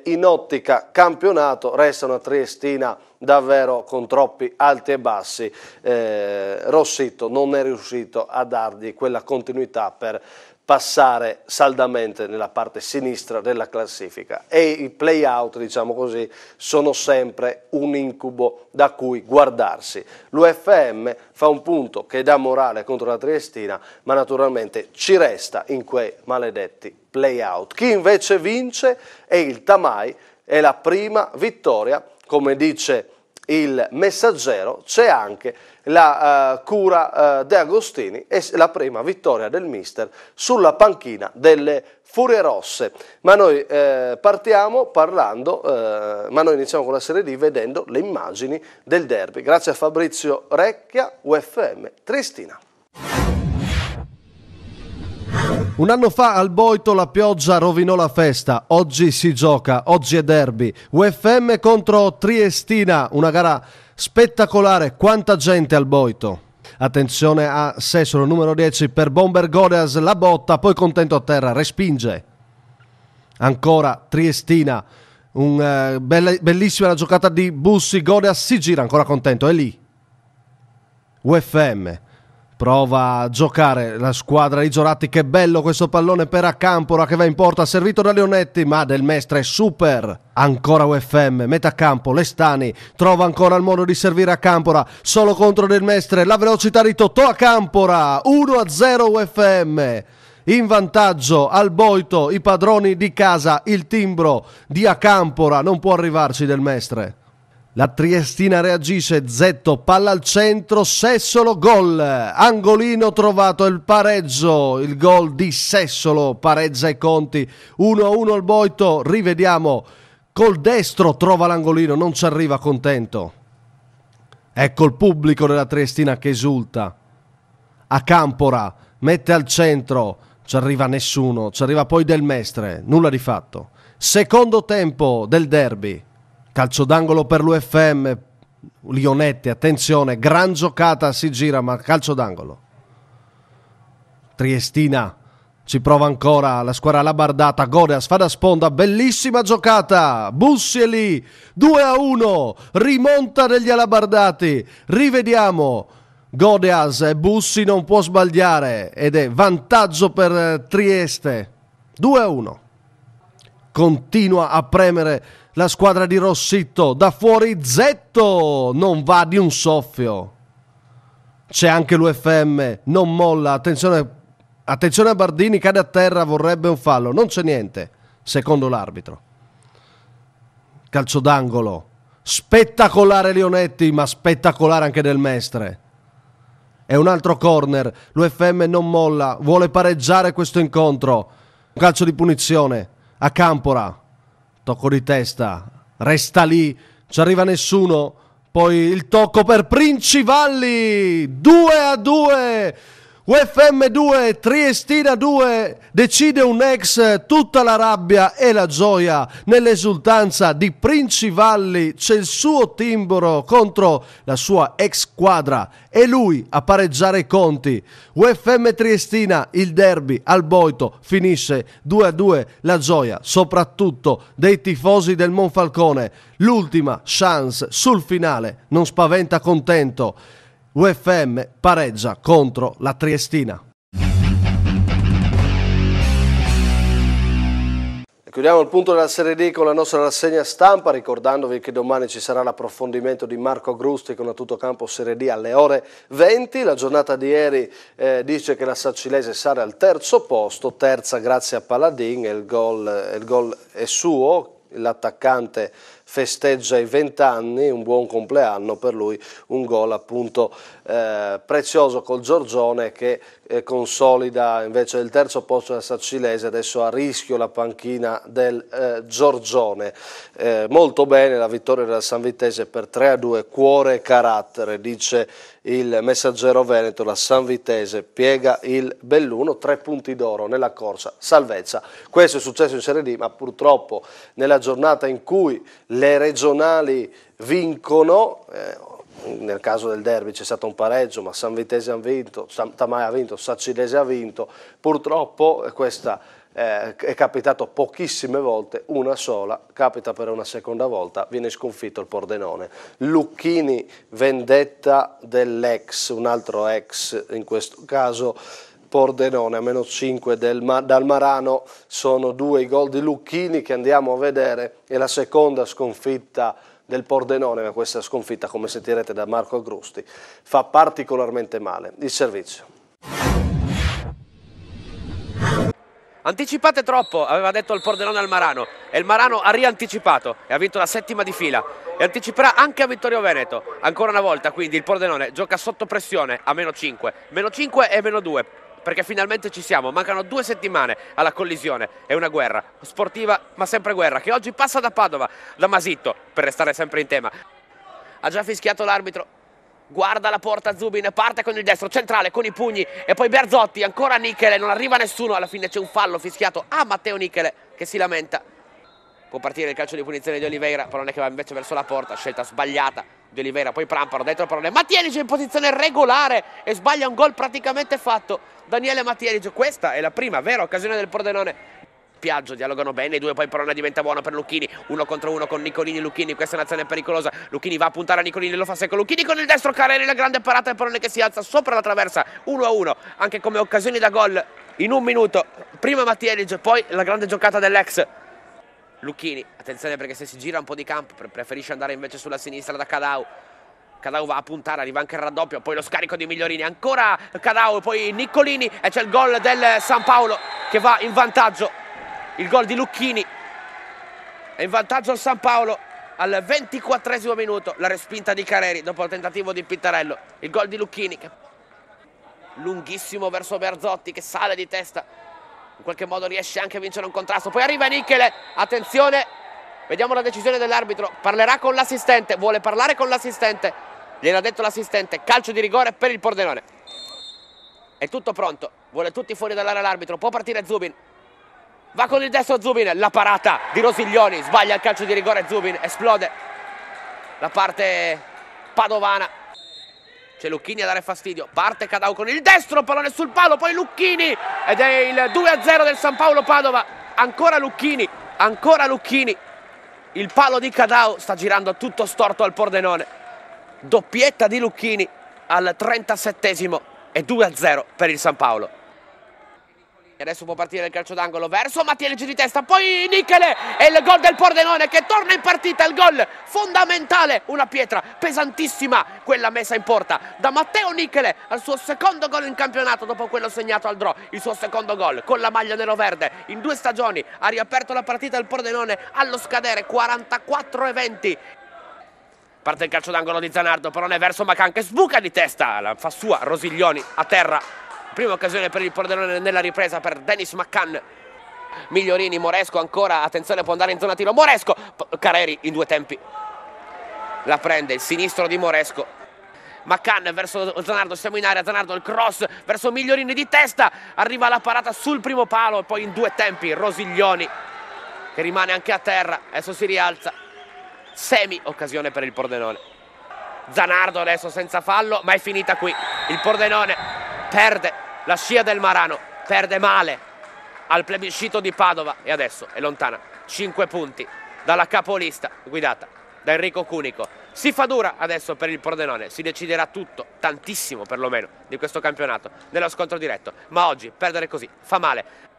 in ottica campionato, resta una Triestina davvero con troppi alti e bassi. Rossito non è riuscito a dargli quella continuità per passare saldamente nella parte sinistra della classifica e i play-out, diciamo così, sono sempre un incubo da cui guardarsi. L'UFM fa un punto che dà morale contro la Triestina, ma naturalmente ci resta in quei maledetti play-out. Chi invece vince è il Tamai, è la prima vittoria, come dice il Messaggero, c'è anche la cura De Agostini e la prima vittoria del mister sulla panchina delle Furie Rosse. Ma noi partiamo parlando, ma noi iniziamo con la Serie D vedendo le immagini del derby. Grazie a Fabrizio Recchia, UFM Triestina. Un anno fa al Boito la pioggia rovinò la festa, oggi si gioca, oggi è derby, UFM contro Triestina, una gara spettacolare, quanta gente al Boito. Attenzione a Sessolo, numero 10 per Bomber Godeas, la botta, poi contento a terra, respinge. Ancora Triestina, bellissima la giocata di Bussi, Godeas si gira, ancora contento, è lì. UFM prova a giocare la squadra di Gioratti. Che bello questo pallone per Acampora che va in porta, servito da Leonetti, ma Del Mestre è super. Ancora UFM, metà campo, Lestani trova ancora il modo di servire Acampora, solo contro Del Mestre, la velocità di Totò. Acampora, 1-0 UFM. In vantaggio al Boito, i padroni di casa, il timbro di Acampora, non può arrivarci Del Mestre. La Triestina reagisce, Zetto, palla al centro, Sessolo, gol, angolino trovato, il pareggio, il gol di Sessolo, pareggia i conti, 1-1 al Boito, rivediamo, col destro trova l'angolino, non ci arriva contento. Ecco il pubblico della Triestina che esulta. Acampora mette al centro, ci arriva nessuno, ci arriva poi Del Mestre, nulla di fatto. Secondo tempo del derby. Calcio d'angolo per l'UFM, Lionetti, attenzione, gran giocata, si gira ma calcio d'angolo. Triestina ci prova ancora, la squadra labardata, Godeas fa da sponda, bellissima giocata, Bussi è lì, 2-1, rimonta degli alabardati, rivediamo, Godeas e Bussi non può sbagliare ed è vantaggio per Trieste, 2-1. Continua a premere la squadra di Rossitto, da fuori Zetto, non va di un soffio. C'è anche l'UFM, non molla, attenzione a Bardini, cade a terra, vorrebbe un fallo, non c'è niente, secondo l'arbitro. Calcio d'angolo, spettacolare Leonetti, ma spettacolare anche Del Mestre. È un altro corner, l'UFM non molla, vuole pareggiare questo incontro. Un calcio di punizione, Acampora. Tocco di testa, resta lì, ci arriva nessuno, poi il tocco per Princivalli, 2-2, UFM 2, Triestina 2, decide un ex, tutta la rabbia e la gioia nell'esultanza di Princivalli, c'è il suo timbro contro la sua ex squadra e lui a pareggiare i conti. UFM Triestina, il derby al Boito finisce 2-2, la gioia soprattutto dei tifosi del Monfalcone, l'ultima chance sul finale, non spaventa contento. UFM pareggia contro la Triestina. Chiudiamo il punto della Serie D con la nostra rassegna stampa, ricordandovi che domani ci sarà l'approfondimento di Marco Grusti con a tutto campo Serie D alle ore 20. La giornata di ieri dice che la Sacilese sarà al terzo posto, terza grazie a Paladin, e il gol è suo. L'attaccante festeggia i 20 anni, un buon compleanno per lui, un gol appunto prezioso col Giorgione che consolida invece il terzo posto della Sacilese, adesso a rischio la panchina del Giorgione. Molto bene la vittoria della Sanvitese per 3-2, cuore e carattere, dice il Messaggero Veneto. La Sanvitese piega il Belluno, 3 punti d'oro nella corsa salvezza. Questo è successo in Serie D, ma purtroppo nella giornata in cui le regionali vincono, nel caso del derby c'è stato un pareggio, ma Sanvitese ha vinto, Tamai ha vinto, Sacilese ha vinto, purtroppo questa è capitato pochissime volte, una sola, capita per una seconda volta, viene sconfitto il Pordenone. Lucchini, vendetta dell'ex, un altro ex in questo caso, Pordenone a -5 dal Marano, sono 2 i gol di Lucchini che andiamo a vedere, è la seconda sconfitta del Pordenone, ma questa sconfitta, come sentirete da Marco Agrusti, fa particolarmente male. Il servizio. Anticipate troppo, aveva detto il Pordenone al Marano, e il Marano ha rianticipato e ha vinto la 7ª di fila e anticiperà anche a Vittorio Veneto. Ancora una volta quindi il Pordenone gioca sotto pressione a -5 e -2, perché finalmente ci siamo, mancano 2 settimane alla collisione, è una guerra sportiva ma sempre guerra, che oggi passa da Padova, da Masitto, per restare sempre in tema. Ha già fischiato l'arbitro. Guarda la porta Zubin, parte con il destro, centrale, con i pugni, e poi Berzotti, ancora Nichele, non arriva nessuno, alla fine c'è un fallo fischiato a Matteo Nichele che si lamenta. Può partire il calcio di punizione di Oliveira, pallone che va invece verso la porta, scelta sbagliata di Oliveira, poi Pramparo, dentro il pallone, Mattielic in posizione regolare e sbaglia un gol praticamente fatto. Daniele Mattielic, questa è la prima vera occasione del Pordenone doppiaggio, dialogano bene i due, poi Perone diventa buono per Lucchini, 1 contro 1 con Nicolini. Lucchini, questa è un'azione pericolosa, Lucchini va a puntare a Nicolini, lo fa secco, Lucchini con il destro, Careri, la grande parata e Perone che si alza sopra la traversa, 1-1, anche come occasioni da gol in un minuto, prima Mattielic, poi la grande giocata dell'ex Lucchini. Attenzione perché se si gira un po' di campo preferisce andare invece sulla sinistra da Cadau. Cadau va a puntare, arriva anche il raddoppio, poi lo scarico di Migliorini, ancora Cadau, poi Niccolini e c'è il gol del San Paolo che va in vantaggio, il gol di Lucchini è in vantaggio il San Paolo al 24esimo minuto, la respinta di Careri dopo il tentativo di Pittarello, il gol di Lucchini che lunghissimo verso Berzotti che sale di testa, in qualche modo riesce anche a vincere un contrasto, poi arriva Nichele, attenzione, vediamo la decisione dell'arbitro, parlerà con l'assistente, vuole parlare con l'assistente. Gliel'ha detto l'assistente, calcio di rigore per il Pordenone. È tutto pronto, vuole tutti fuori dall'area l'arbitro, può partire Zubin. Va con il destro Zubin, la parata di Rosiglioni, sbaglia il calcio di rigore Zubin, esplode la parte padovana. C'è Lucchini a dare fastidio, parte Cadau con il destro, pallone sul palo, poi Lucchini ed è il 2-0 del San Paolo Padova. Ancora Lucchini, il palo di Cadau sta girando tutto storto al Pordenone. Doppietta di Lucchini al 37esimo e 2-0 per il San Paolo. E adesso può partire il calcio d'angolo verso Mattielic di testa, poi Nichele e il gol del Pordenone che torna in partita, il gol fondamentale, una pietra pesantissima, quella messa in porta da Matteo Nichele al suo secondo gol in campionato dopo quello segnato al draw, il suo secondo gol con la maglia nero-verde in 2 stagioni, ha riaperto la partita del Pordenone allo scadere 44-20. Parte il calcio d'angolo di Zanardo, Perone verso Macan che sbuca di testa, la fa sua Rosiglioni a terra. Prima occasione per il Pordenone nella ripresa per Dennis Macan. Migliorini, Moresco ancora, attenzione può andare in zona tiro, Moresco, Careri in 2 tempi. La prende il sinistro di Moresco. Macan verso Zanardo, siamo in area, Zanardo il cross verso Migliorini di testa, arriva la parata sul primo palo e poi in 2 tempi Rosiglioni che rimane anche a terra, adesso si rialza. Semi occasione per il Pordenone. Zanardo adesso senza fallo, ma è finita qui. Il Pordenone perde la scia del Marano, perde male al plebiscito di Padova e adesso è lontana 5 punti dalla capolista guidata da Enrico Cunico. Si fa dura adesso per il Pordenone, si deciderà tutto, tantissimo perlomeno, di questo campionato nello scontro diretto, ma oggi perdere così fa male.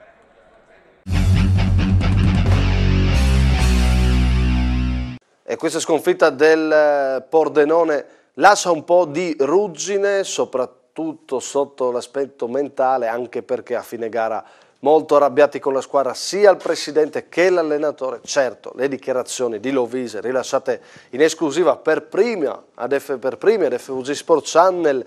E questa sconfitta del Pordenone lascia un po' di ruggine, soprattutto sotto l'aspetto mentale, anche perché a fine gara molto arrabbiati con la squadra sia il presidente che l'allenatore. Certo, le dichiarazioni di Lovise rilasciate in esclusiva per primi ad FVG Sport Channel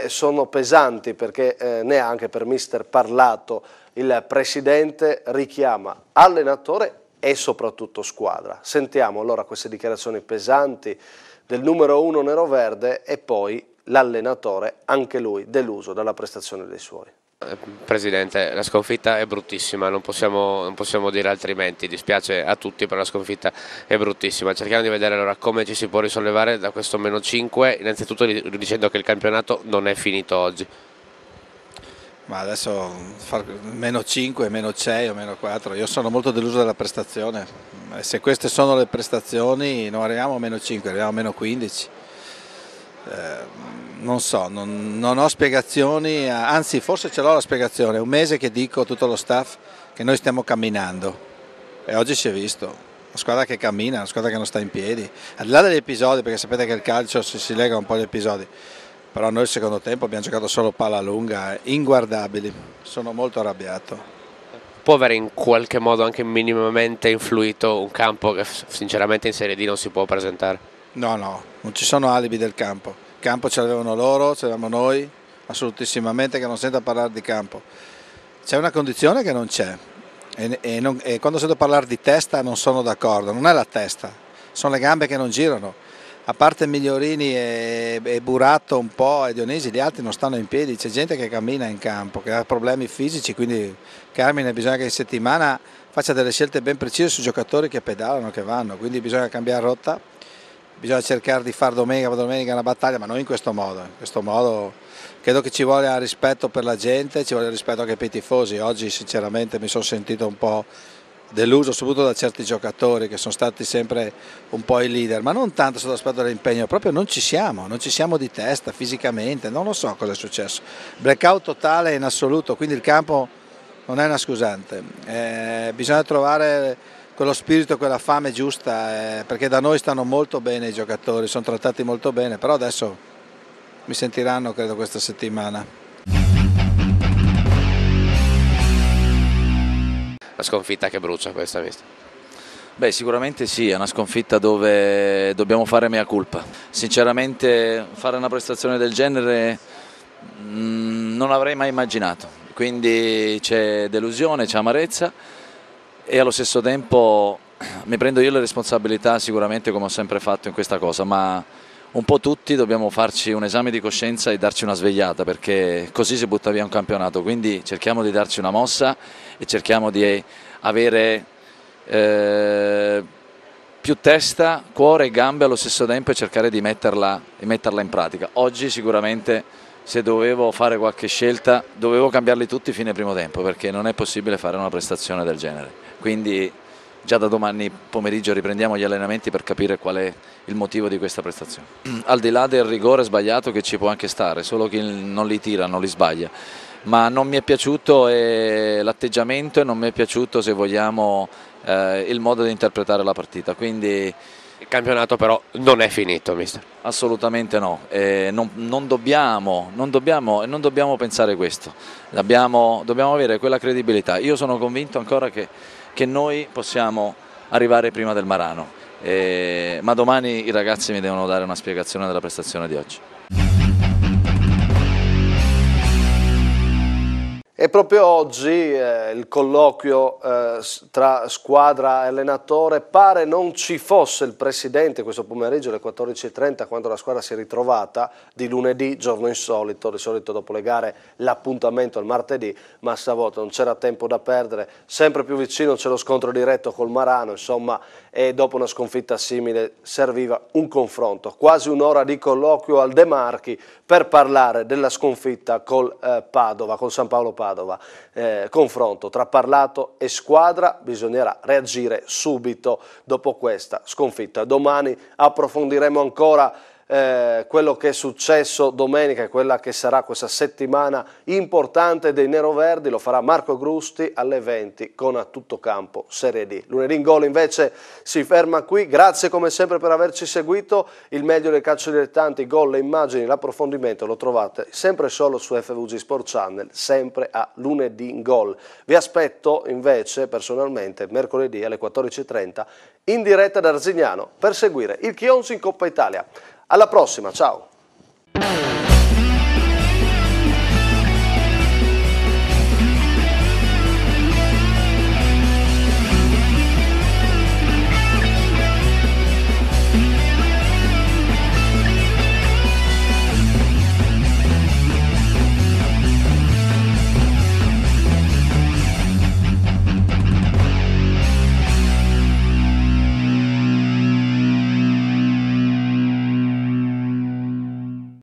sono pesanti, perché neanche per mister Parlato il presidente richiama allenatore e soprattutto squadra. Sentiamo allora queste dichiarazioni pesanti del numero 1 nero-verde e poi l'allenatore, anche lui deluso dalla prestazione dei suoi. Presidente, la sconfitta è bruttissima, non possiamo dire altrimenti, dispiace a tutti per la sconfitta, è bruttissima. Cerchiamo di vedere allora come ci si può risollevare da questo -5, innanzitutto dicendo che il campionato non è finito oggi. Ma adesso far -5, -6 o -4, io sono molto deluso dalla prestazione. Se queste sono le prestazioni non arriviamo a -5, arriviamo a -15. Non so, non ho spiegazioni, anzi forse ce l'ho la spiegazione, è un mese che dico a tutto lo staff che noi stiamo camminando e oggi si è visto, una squadra che cammina, una squadra che non sta in piedi, al di là degli episodi, perché sapete che il calcio si lega un po' agli episodi. Però noi il secondo tempo abbiamo giocato solo palla lunga, inguardabili, sono molto arrabbiato. Può avere in qualche modo anche minimamente influito un campo che sinceramente in Serie D non si può presentare? No, non ci sono alibi del campo, il campo ce l'avevano loro, ce l'avevamo noi, assolutissimamente, che non sento parlare di campo. C'è una condizione che non c'è e quando sento parlare di testa non sono d'accordo, non è la testa, sono le gambe che non girano. A parte Migliorini e Buratto un po' e Dionisi, gli altri non stanno in piedi, c'è gente che cammina in campo, che ha problemi fisici, quindi Carmine bisogna che in settimana faccia delle scelte ben precise sui giocatori che pedalano, che vanno, quindi bisogna cambiare rotta bisogna cercare di fare domenica una battaglia, ma non in questo modo. In questo modo credo che ci voglia rispetto per la gente, ci voglia rispetto anche per i tifosi. Oggi sinceramente mi sono sentito un po' deluso, soprattutto da certi giocatori che sono stati sempre un po' i leader, ma non tanto sotto l'aspetto dell'impegno, proprio non ci siamo di testa, fisicamente, non lo so cosa è successo. Blackout totale in assoluto, quindi il campo non è una scusante, bisogna trovare quello spirito, quella fame giusta, perché da noi stanno molto bene i giocatori, sono trattati molto bene, però adesso mi sentiranno credo questa settimana. La sconfitta che brucia questa, vista? Beh, sicuramente sì, è una sconfitta dove dobbiamo fare mea culpa. Sinceramente fare una prestazione del genere non l'avrei mai immaginato, quindi c'è delusione, c'è amarezza e allo stesso tempo mi prendo io le responsabilità sicuramente come ho sempre fatto in questa cosa, ma un po' tutti dobbiamo farci un esame di coscienza e darci una svegliata, perché così si butta via un campionato, quindi cerchiamo di darci una mossa e cerchiamo di avere più testa, cuore e gambe allo stesso tempo e cercare di metterla in pratica. Oggi sicuramente se dovevo fare qualche scelta dovevo cambiarli tutti fino al primo tempo, perché non è possibile fare una prestazione del genere, quindi già da domani pomeriggio riprendiamo gli allenamenti per capire qual è il motivo di questa prestazione. Al di là del rigore sbagliato che ci può anche stare, solo chi non li tira, non li sbaglia, ma non mi è piaciuto l'atteggiamento e non mi è piaciuto, se vogliamo, il modo di interpretare la partita. Quindi il campionato però non è finito, mister. Assolutamente no, non dobbiamo pensare questo, dobbiamo avere quella credibilità. Io sono convinto ancora che noi possiamo arrivare prima del Marano, ma domani i ragazzi mi devono dare una spiegazione della prestazione di oggi. E proprio oggi il colloquio tra squadra e allenatore, pare non ci fosse il presidente questo pomeriggio alle 14:30 quando la squadra si è ritrovata, di lunedì, giorno insolito, di solito dopo le gare l'appuntamento è il martedì, ma stavolta non c'era tempo da perdere, sempre più vicino c'è lo scontro diretto col Marano, insomma, e dopo una sconfitta simile serviva un confronto, quasi un'ora di colloquio al De Marchi per parlare della sconfitta col Padova, col San Paolo Padova. Confronto tra parlato e squadra, bisognerà reagire subito dopo questa sconfitta. Domani approfondiremo ancora quello che è successo domenica e quella che sarà questa settimana importante dei neroverdi. Lo farà Marco Grusti alle 20 con A Tutto Campo Serie D. Lunedì in Gol invece si ferma qui. Grazie come sempre per averci seguito. Il meglio del calcio dilettanti, gol, le immagini, l'approfondimento lo trovate sempre solo su FVG Sport Channel, sempre a Lunedì in Gol. Vi aspetto invece personalmente mercoledì alle 14:30 in diretta da Arzignano per seguire il Chionzi in Coppa Italia. Alla prossima, ciao!